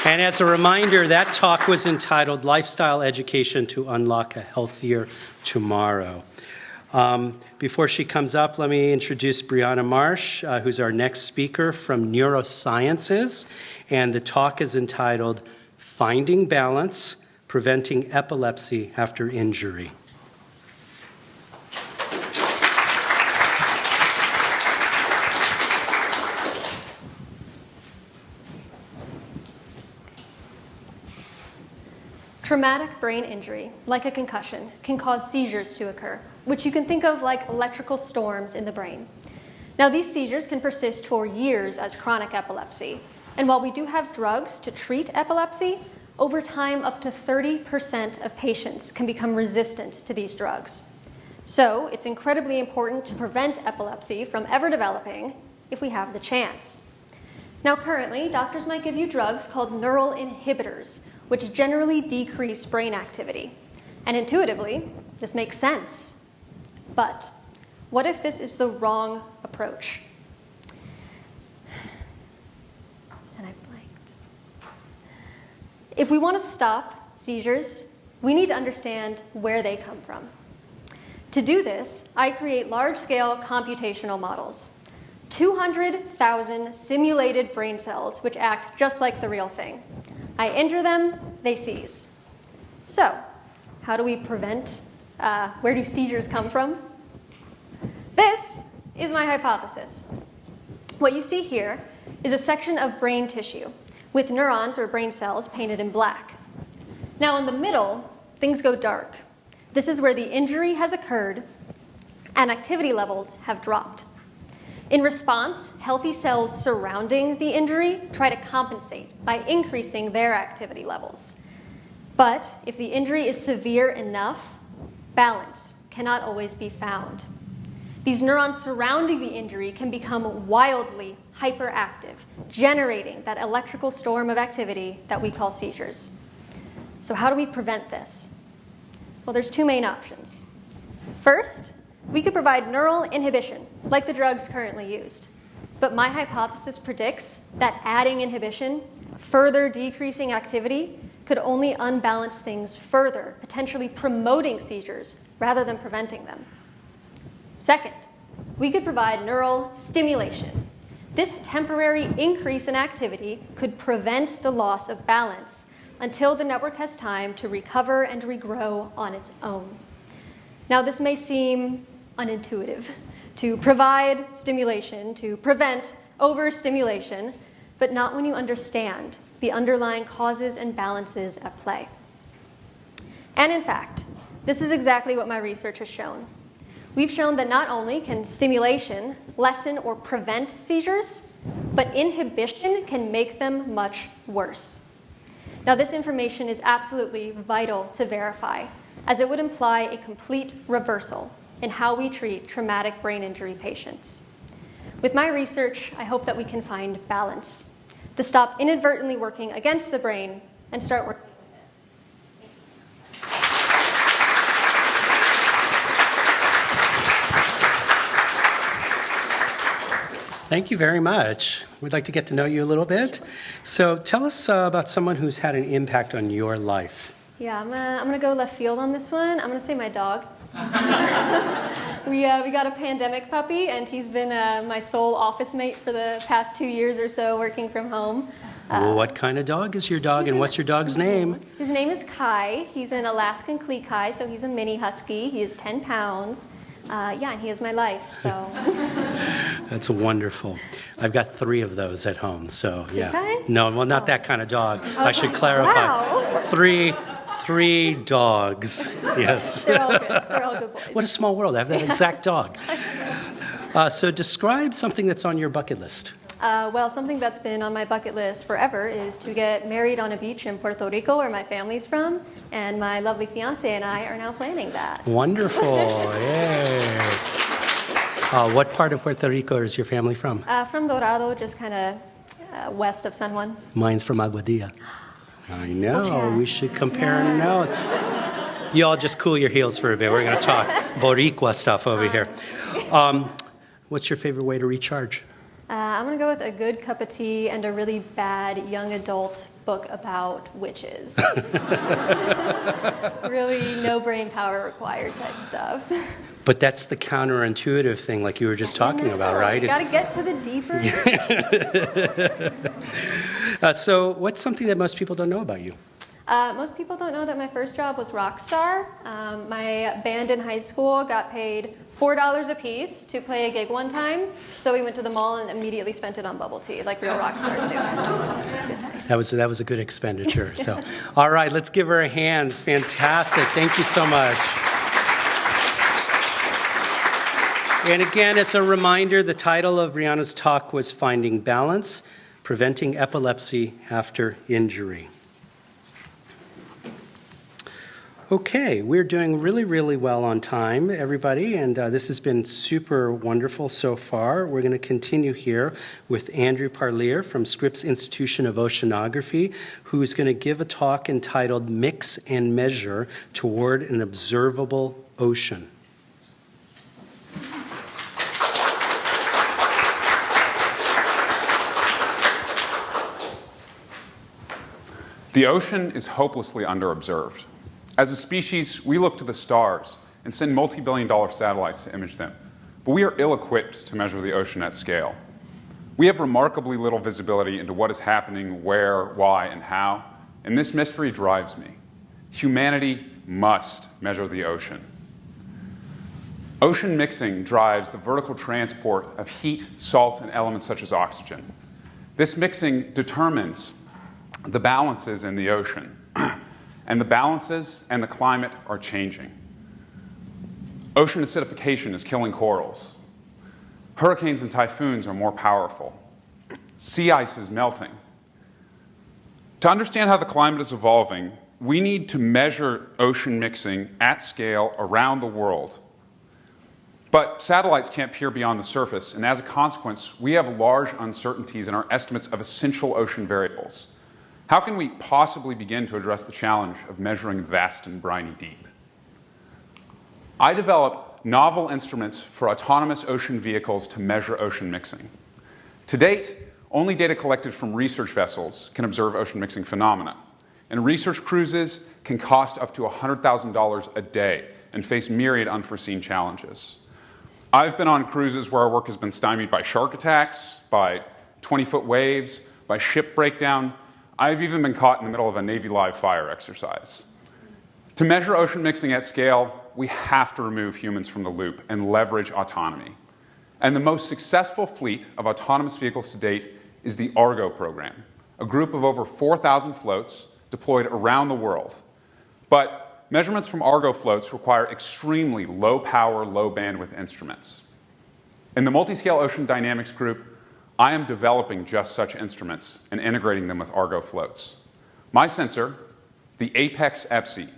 And as a reminder, that talk was entitled Lifestyle Education to Unlock a Healthier Tomorrow. Before she comes up, let me introduce Brianna Marsh, who's our next speaker from Neurosciences. And the talk is entitled Finding Balance, Preventing Epilepsy After Injury. Traumatic brain injury, like a concussion, can cause seizures to occur, which you can think of like electrical storms in the brain. Now, these seizures can persist for years as chronic epilepsy. And while we do have drugs to treat epilepsy, over time, up to 30% of patients can become resistant to these drugs. So it's incredibly important to prevent epilepsy from ever developing if we have the chance. Now, currently, doctors might give you drugs called neural inhibitors, which generally decrease brain activity. And intuitively, this makes sense. But what if this is the wrong approach? And I blanked. If we want to stop seizures, we need to understand where they come from. To do this, I create large-scale computational models. 200,000 simulated brain cells which act just like the real thing. I injure them, they seize. So, how do we prevent, where do seizures come from? This is my hypothesis. What you see here is a section of brain tissue with neurons or brain cells painted in black. Now in the middle, things go dark. This is where the injury has occurred and activity levels have dropped. In response, healthy cells surrounding the injury try to compensate by increasing their activity levels. But if the injury is severe enough, balance cannot always be found. These neurons surrounding the injury can become wildly hyperactive, generating that electrical storm of activity that we call seizures. So how do we prevent this? Well, there's two main options. First, we could provide neural inhibition, like the drugs currently used. But my hypothesis predicts that adding inhibition, further decreasing activity, could only unbalance things further, potentially promoting seizures rather than preventing them. Second, we could provide neural stimulation. This temporary increase in activity could prevent the loss of balance until the network has time to recover and regrow on its own. Now, this may seem unintuitive to provide stimulation, to prevent overstimulation, but not when you understand the underlying causes and balances at play. And in fact, this is exactly what my research has shown. We've shown that not only can stimulation lessen or prevent seizures, but inhibition can make them much worse. Now, this information is absolutely vital to verify, as it would imply a complete reversal in how we treat traumatic brain injury patients. With my research, I hope that we can find balance to stop inadvertently working against the brain and start working. Thank you very much. We'd like to get to know you a little bit. So tell us about someone who's had an impact on your life. Yeah, I'm gonna go left field on this one. I'm gonna say my dog. We got a pandemic puppy, and he's been my sole office mate for the past 2 years or so, working from home. What kind of dog is your dog, and what's your dog's name? His name is Kai. He's an Alaskan Klee-Kai, so he's a mini husky. He is 10 pounds. And he is my life. So. That's wonderful. I've got 3 of those at home, so yeah. guys? No, well, not that kind of dog. I should clarify. Wow. Three dogs. Yes. They're all good. They're all good boys. What a small world. I have that exact dog. So describe something that's on your bucket list. Well, something that's been on my bucket list forever is to get married on a beach in Puerto Rico, where my family's from, and my lovely fiance and I are now planning that. Wonderful. Yay. What part of Puerto Rico is your family from? From Dorado, just kind of west of San Juan. Mine's from Aguadilla. I know, we should compare notes. You all just cool your heels for a bit. We're going to talk Boricua stuff over here. What's your favorite way to recharge? I'm going to go with a good cup of tea and a really bad young adult book about witches. Really no brain power required type stuff. But that's the counterintuitive thing like you were just talking about, right? You got to get to the deeper. So what's something that most people don't know about you? Most people don't know that my first job was rock star. My band in high school got paid $4 a piece to play a gig one time. So we went to the mall and immediately spent it on bubble tea, like real rock stars do. It was a good time. That was a good expenditure. So, all right, let's give her a hand. It's fantastic. Thank you so much. And again, as a reminder, the title of Brianna's talk was Finding Balance, Preventing Epilepsy After Injury. Okay, we're doing really, really well on time, everybody, and this has been super wonderful so far. We're going to continue here with Andrew Parlier from Scripps Institution of Oceanography, who's going to give a talk entitled Mix and Measure Toward an Observable Ocean. The ocean is hopelessly underobserved. As a species, we look to the stars and send multi-billion-dollar satellites to image them. But we are ill-equipped to measure the ocean at scale. We have remarkably little visibility into what is happening, where, why, and how, and this mystery drives me. Humanity must measure the ocean. Ocean mixing drives the vertical transport of heat, salt, and elements such as oxygen. This mixing determines the balances in the ocean. And the balances and the climate are changing. Ocean acidification is killing corals. Hurricanes and typhoons are more powerful. Sea ice is melting. To understand how the climate is evolving, we need to measure ocean mixing at scale around the world. But satellites can't peer beyond the surface, and as a consequence, we have large uncertainties in our estimates of essential ocean variables. How can we possibly begin to address the challenge of measuring vast and briny deep? I develop novel instruments for autonomous ocean vehicles to measure ocean mixing. To date, only data collected from research vessels can observe ocean mixing phenomena, and research cruises can cost up to $100,000 a day and face myriad unforeseen challenges. I've been on cruises where our work has been stymied by shark attacks, by 20-foot waves, by ship breakdown. I've even been caught in the middle of a Navy live fire exercise. To measure ocean mixing at scale, we have to remove humans from the loop and leverage autonomy. And the most successful fleet of autonomous vehicles to date is the Argo program, a group of over 4,000 floats deployed around the world. But measurements from Argo floats require extremely low power, low bandwidth instruments. In the Multiscale Ocean Dynamics group, I am developing just such instruments and integrating them with Argo floats. My sensor, the Epilepsy,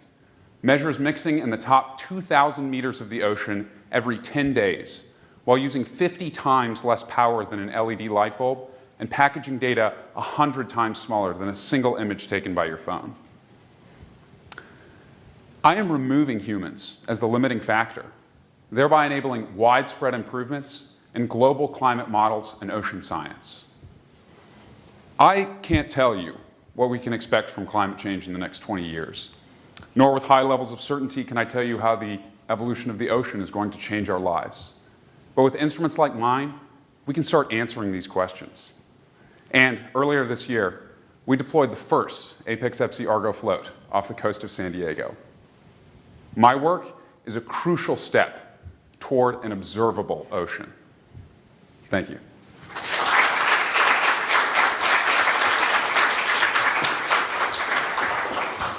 measures mixing in the top 2,000 meters of the ocean every 10 days, while using 50 times less power than an LED light bulb and packaging data 100 times smaller than a single image taken by your phone. I am removing humans as the limiting factor, thereby enabling widespread improvements in global climate models and ocean science. I can't tell you what we can expect from climate change in the next 20 years, nor with high levels of certainty can I tell you how the evolution of the ocean is going to change our lives. But with instruments like mine, we can start answering these questions. And earlier this year, we deployed the first Epilepsy Argo float off the coast of San Diego. My work is a crucial step toward an observable ocean. Thank you.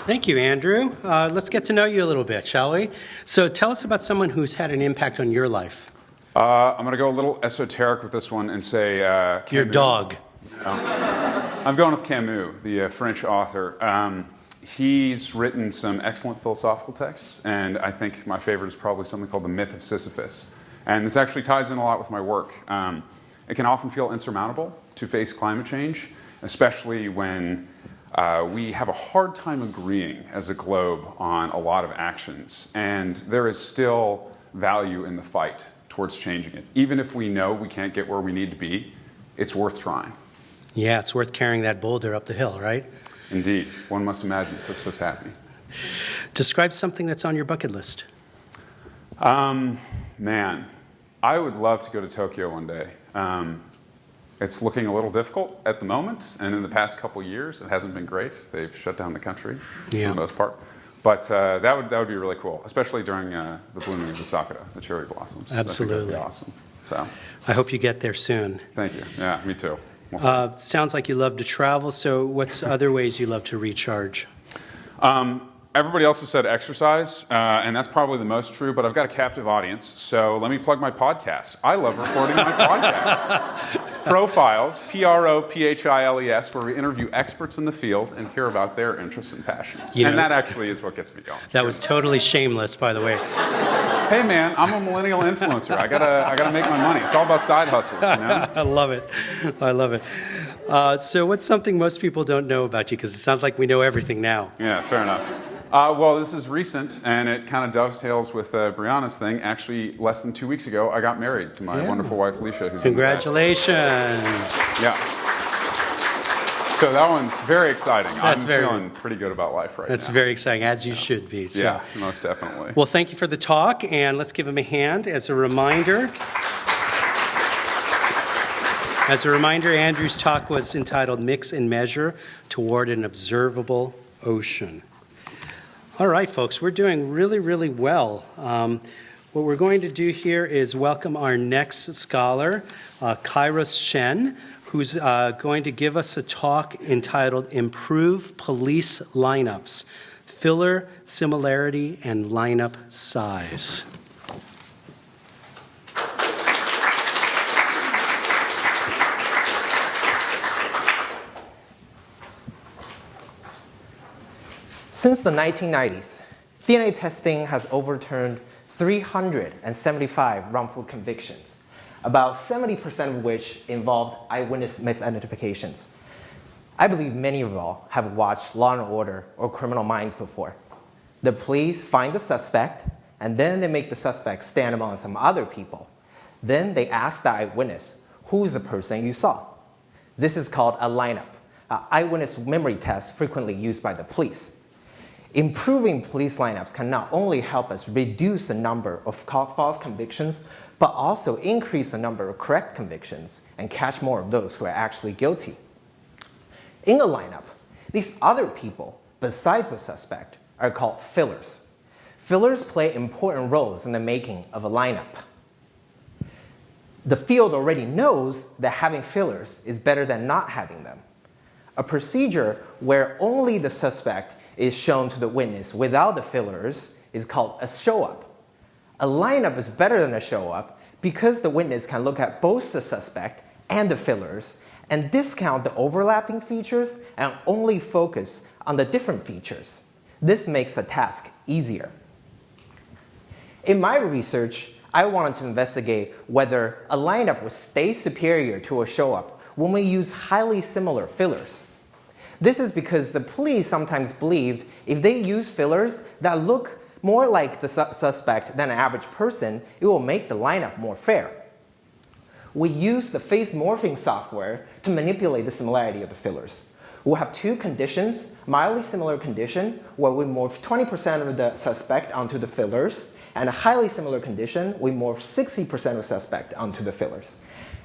Thank you, Andrew. Let's get to know you a little bit, shall we? So tell us about someone who's had an impact on your life. I'm going to go a little esoteric with this one and say Your Camus. dog. I'm going with Camus, the French author. He's written some excellent philosophical texts, and I think my favorite is probably something called The Myth of Sisyphus. And this actually ties in a lot with my work. It can often feel insurmountable to face climate change, especially when we have a hard time agreeing as a globe on a lot of actions. And there is still value in the fight towards changing it. Even if we know we can't get where we need to be, it's worth trying. Yeah, it's worth carrying that boulder up the hill, right? Indeed. One must imagine that's what's happening. Describe something that's on your bucket list. Man, I would love to go to Tokyo one day. It's looking a little difficult at the moment, and in the past couple years, it hasn't been great. They've shut down the country for the most part. But that would be really cool, especially during the blooming of the sakura, the cherry blossoms. Absolutely. I think that'd be awesome. So, I hope you get there soon. thank you. Yeah, me too. We'll see. Sounds like you love to travel, so what's other ways you love to recharge? Everybody else has said exercise, and that's probably the most true, but I've got a captive audience, so let me plug my podcast. I love recording my podcast. It's Profiles, Profiles, where we interview experts in the field and hear about their interests and passions. You know, and that actually is what gets me going. That was totally shameless, by the way. Hey man, I'm a millennial influencer. I gotta make my money. It's all about side hustles, you know? I love it. I love it. So what's something most people don't know about you? Because it sounds like we know everything now. Yeah, fair enough. Well, this is recent, and it kind of dovetails with Brianna's thing. Actually, less than 2 weeks ago, I got married to my wonderful wife, Alicia, who's Congratulations. Yeah. So that one's very exciting. I'm feeling pretty good about life right now. That's very exciting, as you should be. So. Yeah, most definitely. Well, thank you for the talk, and let's give him a hand as a reminder. As a reminder, Andrew's talk was entitled Mix and Measure Toward an Observable Ocean. All right, folks, we're doing really, really well. What we're going to do here is welcome our next scholar, Kairos Shen, who's going to give us a talk entitled Improve Police Lineups, Filler, Similarity, and Lineup Size. Since the 1990s, DNA testing has overturned 375 wrongful convictions, about 70% of which involved eyewitness misidentifications. I believe many of you all have watched Law & Order or Criminal Minds before. The police find the suspect, and then they make the suspect stand among some other people. Then they ask the eyewitness, who's the person you saw? This is called a lineup, an eyewitness memory test frequently used by the police. Improving police lineups can not only help us reduce the number of false convictions, but also increase the number of correct convictions and catch more of those who are actually guilty. In a lineup, these other people, besides the suspect, are called fillers. Fillers play important roles in the making of a lineup. The field already knows that having fillers is better than not having them. A procedure where only the suspect is shown to the witness without the fillers is called a show-up. A lineup is better than a show-up because the witness can look at both the suspect and the fillers and discount the overlapping features and only focus on the different features. This makes the task easier. In my research, I wanted to investigate whether a lineup would stay superior to a show-up when we use highly similar fillers. This is because the police sometimes believe if they use fillers that look more like the suspect than an average person, it will make the lineup more fair. We use the face morphing software to manipulate the similarity of the fillers. We'll have two conditions, mildly similar condition, where we morph 20% of the suspect onto the fillers, and a highly similar condition, we morph 60% of the suspect onto the fillers.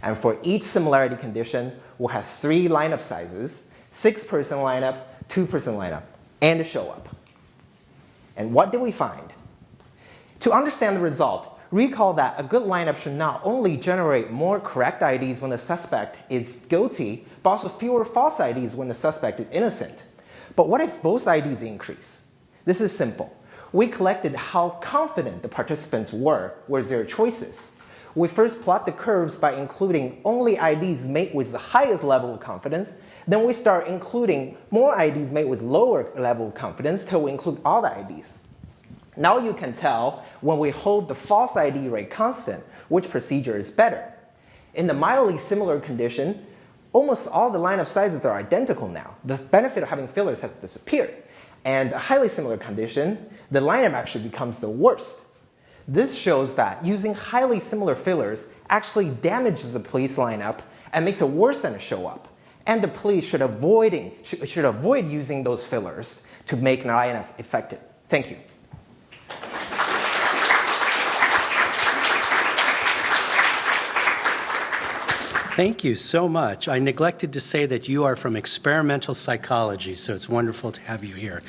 And for each similarity condition, we'll have 3 lineup sizes, 6-person lineup, 2-person lineup, and a show-up. And what did we find? To understand the result, recall that a good lineup should not only generate more correct IDs when the suspect is guilty, but also fewer false IDs when the suspect is innocent. But what if both IDs increase? This is simple. We collected how confident the participants were with their choices. We first plot the curves by including only IDs made with the highest level of confidence. Then we start including more IDs made with lower level of confidence till we include all the IDs. Now you can tell when we hold the false ID rate constant, which procedure is better. In the mildly similar condition, almost all the lineup sizes are identical now. The benefit of having fillers has disappeared. And a highly similar condition, the lineup actually becomes the worst. This shows that using highly similar fillers actually damages the police lineup and makes it worse than a show up. And the police should avoid using those fillers to make an lineup effective. Thank you. Thank you so much. I neglected to say that you are from experimental psychology, so it's wonderful to have you here.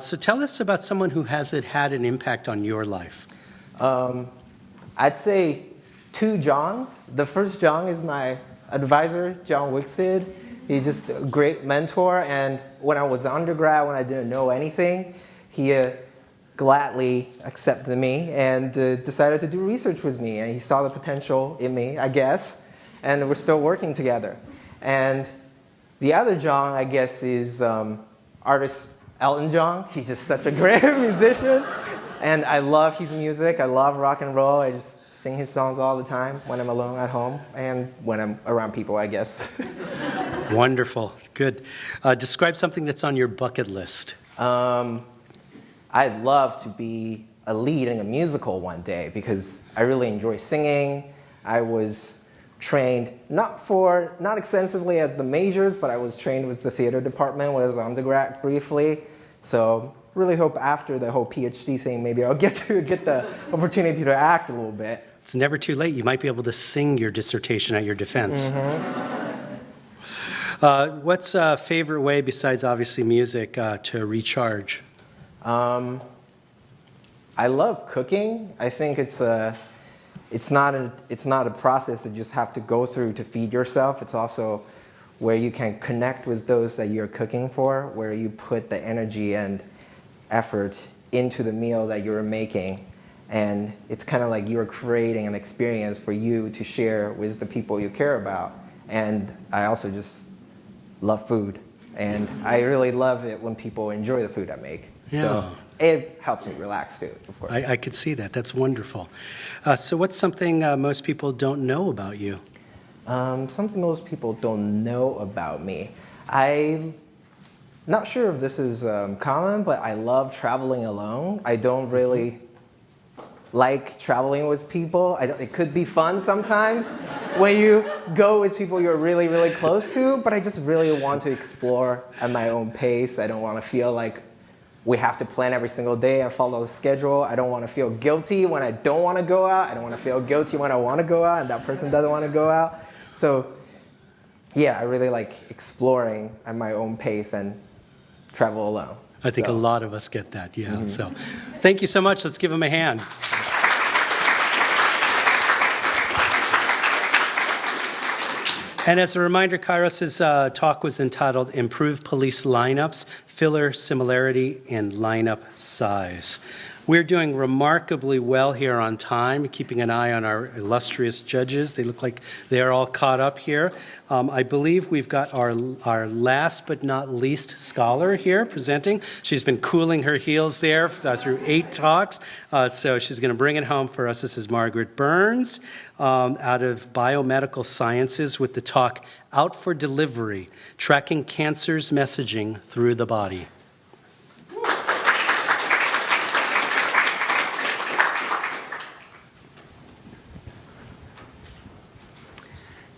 So tell us about someone who has had an impact on your life. I'd say 2 Johns. The first John is my advisor, John Wixted. He's just a great mentor, and when I was an undergrad, when I didn't know anything, he gladly accepted me and decided to do research with me, and he saw the potential in me, I guess, and we're still working together. And the other John, I guess, is artist Elton John. He's just such a great musician, and I love his music. I love rock and roll. I just sing his songs all the time when I'm alone at home and when I'm around people, I guess. Wonderful. Good. Describe something that's on your bucket list. I'd love to be a lead in a musical one day because I really enjoy singing. I was trained not extensively as the majors, but I was trained with the theater department when I was an undergrad briefly. So really hope after the whole PhD thing, maybe I'll get the opportunity to act a little bit. It's never too late. You might be able to sing your dissertation at your defense. What's a favorite way, besides obviously music, to recharge? I love cooking. I think it's not a process that you just have to go through to feed yourself. It's also where you can connect with those that you're cooking for, where you put the energy and effort into the meal that you're making. And it's kind of like you're creating an experience for you to share with the people you care about. And I also just love food. And I really love it when people enjoy the food I make. Yeah. So it helps me relax too, of course. I could see that. That's wonderful. So what's something most people don't know about you? Something most people don't know about me. I'm not sure if this is common, but I love traveling alone. I don't really like traveling with people. It could be fun sometimes when you go with people you're really, really close to, but I just really want to explore at my own pace. I don't want to feel like we have to plan every single day and follow the schedule. I don't want to feel guilty when I don't want to go out. I don't want to feel guilty when I want to go out and that person doesn't want to go out. So yeah, I really like exploring at my own pace and travel alone. I think a lot of us get that, yeah. So thank you so much. Let's give him a hand. And as a reminder, Kairos' talk was entitled Improve Police Lineups, Filler Similarity, and Lineup Size. We're doing remarkably well here on time, keeping an eye on our illustrious judges. They look like they're all caught up here. I believe we've got our last but not least scholar here presenting. She's been cooling her heels there through 8 talks, so she's going to bring it home for us. This is Margaret Burns out of Biomedical Sciences with the talk Out for Delivery, Tracking Cancer's Messaging Through the Body.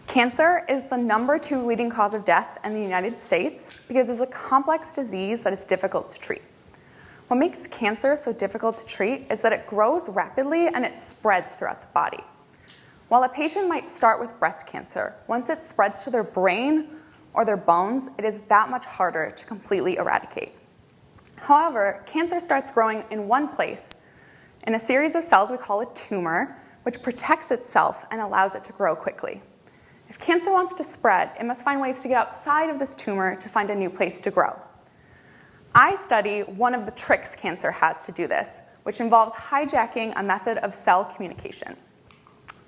Cancer is the #2 leading cause of death in the United States because it's a complex disease that is difficult to treat. What makes cancer so difficult to treat is that it grows rapidly and it spreads throughout the body. While a patient might start with breast cancer, once it spreads to their brain or their bones, it is that much harder to completely eradicate. However, cancer starts growing in one place, in a series of cells we call a tumor, which protects itself and allows it to grow quickly. If cancer wants to spread, it must find ways to get outside of this tumor to find a new place to grow. I study one of the tricks cancer has to do this, which involves hijacking a method of cell communication.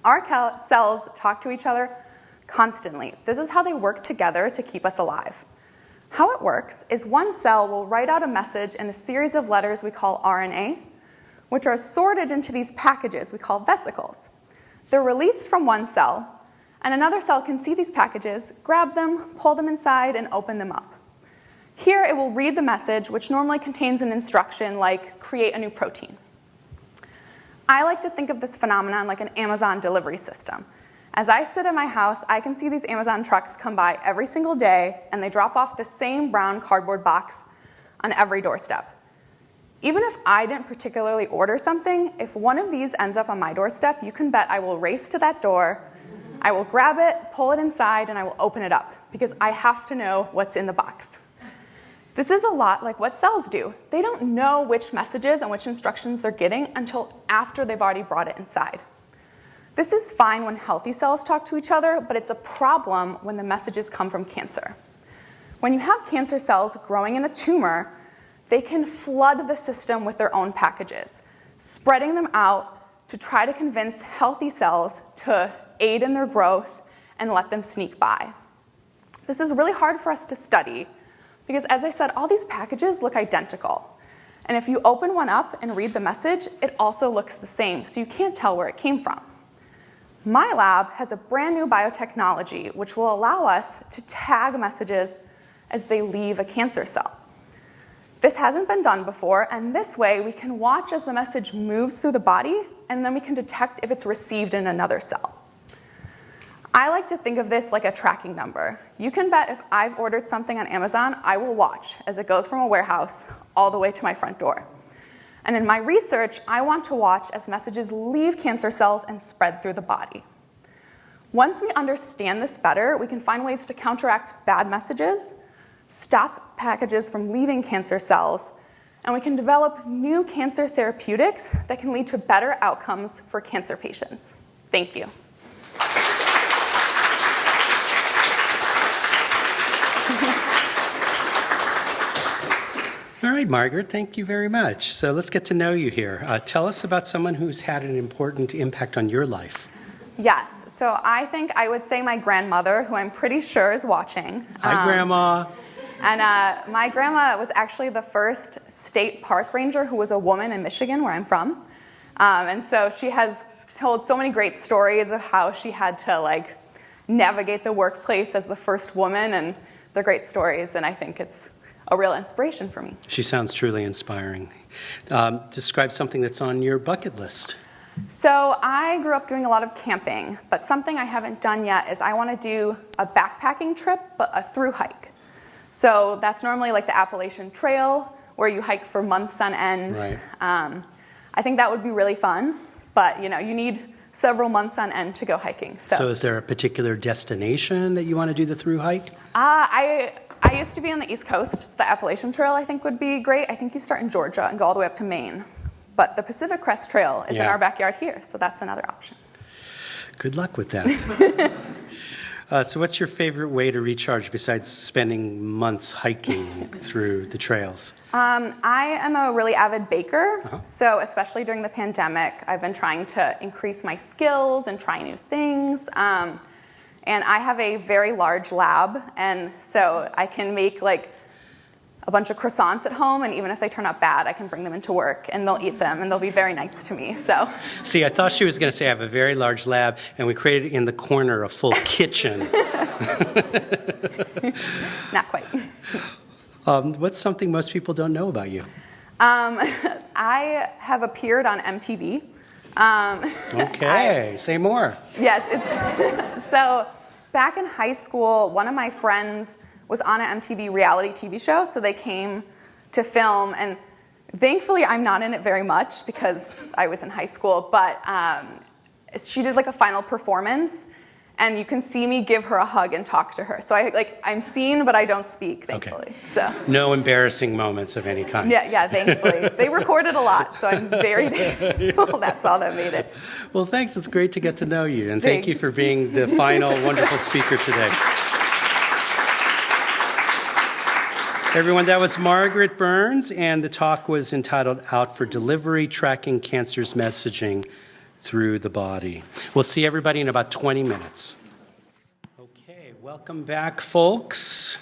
Our cells talk to each other constantly. This is how they work together to keep us alive. How it works is one cell will write out a message in a series of letters we call RNA, which are sorted into these packages we call vesicles. They're released from one cell, And another cell can see these packages, grab them, pull them inside, and open them up. Here, it will read the message, which normally contains an instruction like create a new protein. I like to think of this phenomenon like an Amazon delivery system. As I sit at my house, I can see these Amazon trucks come by every single day, and they drop off the same brown cardboard box on every doorstep. Even if I didn't particularly order something, if one of these ends up on my doorstep, you can bet I will race to that door, I will grab it, pull it inside, and I will open it up, because I have to know what's in the box. This is a lot like what cells do. They don't know which messages and which instructions they're getting until after they've already brought it inside. This is fine when healthy cells talk to each other, but it's a problem when the messages come from cancer. When you have cancer cells growing in a tumor, they can flood the system with their own packages, spreading them out to try to convince healthy cells to aid in their growth and let them sneak by. This is really hard for us to study because, as I said, all these packages look identical. And if you open one up and read the message, it also looks the same, so you can't tell where it came from. My lab has a brand new biotechnology which will allow us to tag messages as they leave a cancer cell. This hasn't been done before, and this way we can watch as the message moves through the body, and then we can detect if it's received in another cell. I like to think of this like a tracking number. You can bet if I've ordered something on Amazon, I will watch as it goes from a warehouse all the way to my front door. And in my research, I want to watch as messages leave cancer cells and spread through the body. Once we understand this better, we can find ways to counteract bad messages, stop packages from leaving cancer cells, and we can develop new cancer therapeutics that can lead to better outcomes for cancer patients. Thank you. All right, Margaret, thank you very much. So let's get to know you here. Tell us about someone who's had an important impact on your life. Yes, so I think I would say my grandmother, who I'm pretty sure is watching. Hi, Grandma. And my grandma was actually the first state park ranger who was a woman in Michigan, where I'm from. And so she has told so many great stories of how she had to navigate the workplace as the first woman, and they're great stories, and I think it's a real inspiration for me. She sounds truly inspiring. Describe something that's on your bucket list. So I grew up doing a lot of camping, but something I haven't done yet is I want to do a backpacking trip, but a through hike. So that's normally like the Appalachian Trail, where you hike for months on end. Right. I think that would be really fun, but you need several months on end to go hiking. So is there a particular destination that you want to do the through hike? I used to be on the East Coast. So the Appalachian Trail, I think, would be great. I think you start in Georgia and go all the way up to Maine. But the Pacific Crest Trail is in our backyard here, so that's another option. Good luck with that. So what's your favorite way to recharge besides spending months hiking through the trails? I am a really avid baker, so especially during the pandemic, I've been trying to increase my skills and try new things. And I have a very large lab, and so I can make a bunch of croissants at home, and even if they turn out bad, I can bring them into work, and they'll eat them, and they'll be very nice to me. So, see, I thought she was going to say I have a very large lab, and we created in the corner a full kitchen. Not quite. What's something most people don't know about you? I have appeared on MTV. Okay, say more. Yes, it's so back in high school, one of my friends was on an MTV reality TV show, so they came to film, and thankfully I'm not in it very much because I was in high school, but she did a final performance, and you can see me give her a hug and talk to her. So I'm seen, but I don't speak, thankfully. Okay. So no embarrassing moments of any kind. Yeah, thankfully. They recorded a lot, so I'm very thankful that's all that made it. Well, thanks. It's great to get to know you, and thank you for being the final wonderful speaker today. Everyone, that was Margaret Burns, and the talk was entitled Out for Delivery, Tracking Cancer's Messaging Through the Body. We'll see everybody in about 20 minutes. Okay, welcome back, folks.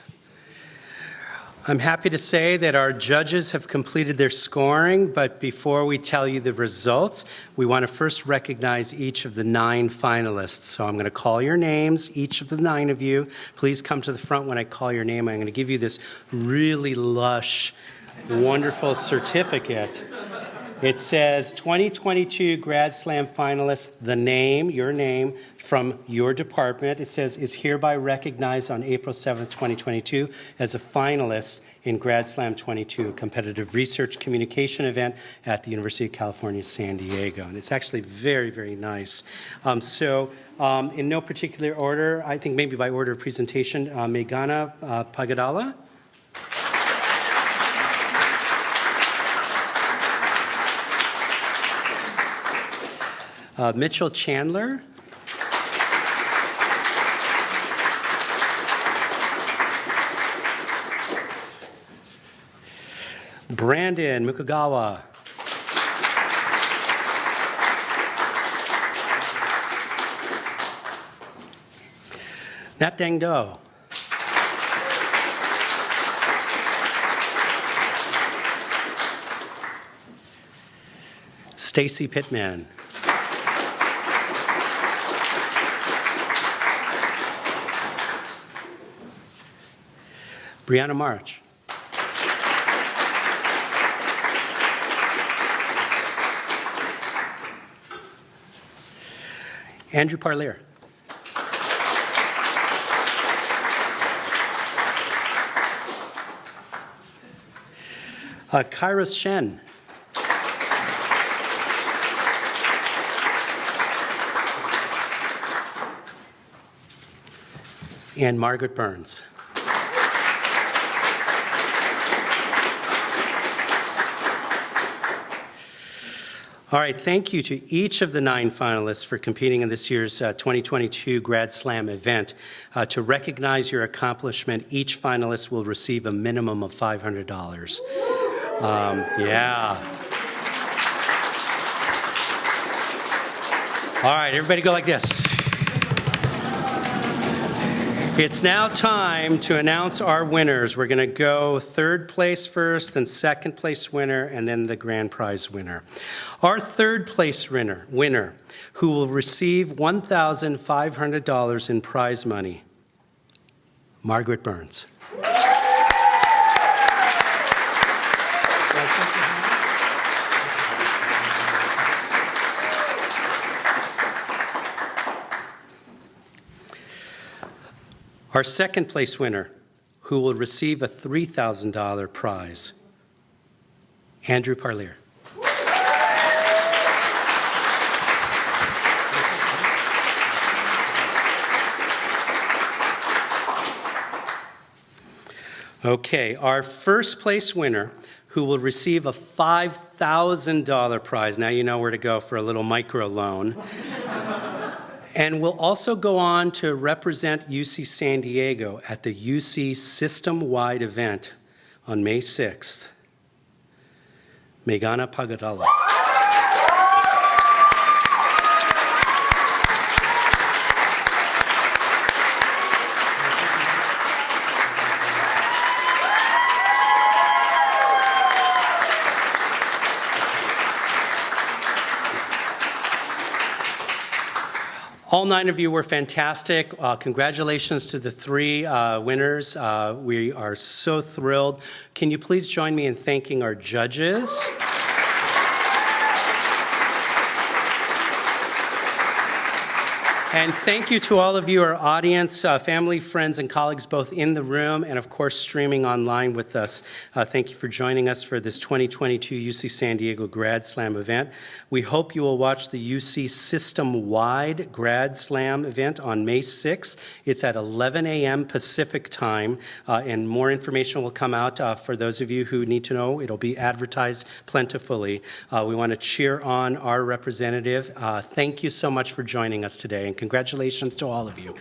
I'm happy to say that our judges have completed their scoring, but before we tell you the results, we want to first recognize each of the 9 finalists. So I'm going to call your names, each of the 9 of you. Please come to the front when I call your name. I'm going to give you this really lush, wonderful certificate. It says 2022 Grad Slam finalist, the name, your name, from your department. It says is hereby recognized on April 7th, 2022 as a finalist in Grad Slam 22, a competitive research communication event at the University of California, San Diego. And it's actually very, very nice. In no particular order, I think maybe by order of presentation, Meghana Pagadala. Mitchell Chandler. Brandon Mukagawa. Nat Dang Do. Stacy Pittman. Brianna March. Andrew Parlier. Kairos Shen. And Margaret Burns. All right, thank you to each of the 9 finalists for competing in this year's 2022 Grad Slam event. To recognize your accomplishment, each finalist will receive a minimum of $500. Yeah. All right, everybody go like this. It's now time to announce our winners. We're going to go 3rd place first, then 2nd place winner, and then the grand prize winner. Our 3rd place winner, who will receive $1,500 in prize money, Margaret Burns. Our 2nd place winner, who will receive a $3,000 prize, Andrew Parlier. Okay, our 1st place winner, who will receive a $5,000 prize. Now you know where to go for a little micro loan. And will also go on to represent UC San Diego at the UC system-wide event on May 6th. Meghana Pagadala. All 9 of you were fantastic. Congratulations to the 3 winners. We are so thrilled. Can you please join me in thanking our judges? And thank you to all of you, our audience, family, friends, and colleagues, both in the room and, of course, streaming online with us. Thank you for joining us for this 2022 UC San Diego Grad Slam event. We hope you will watch the UC system-wide Grad Slam event on May 6th. It's at 11 a.m. Pacific time, and more information will come out for those of you who need to know. It'll be advertised plentifully. We want to cheer on our representative. Thank you so much for joining us today, and congratulations to all of you.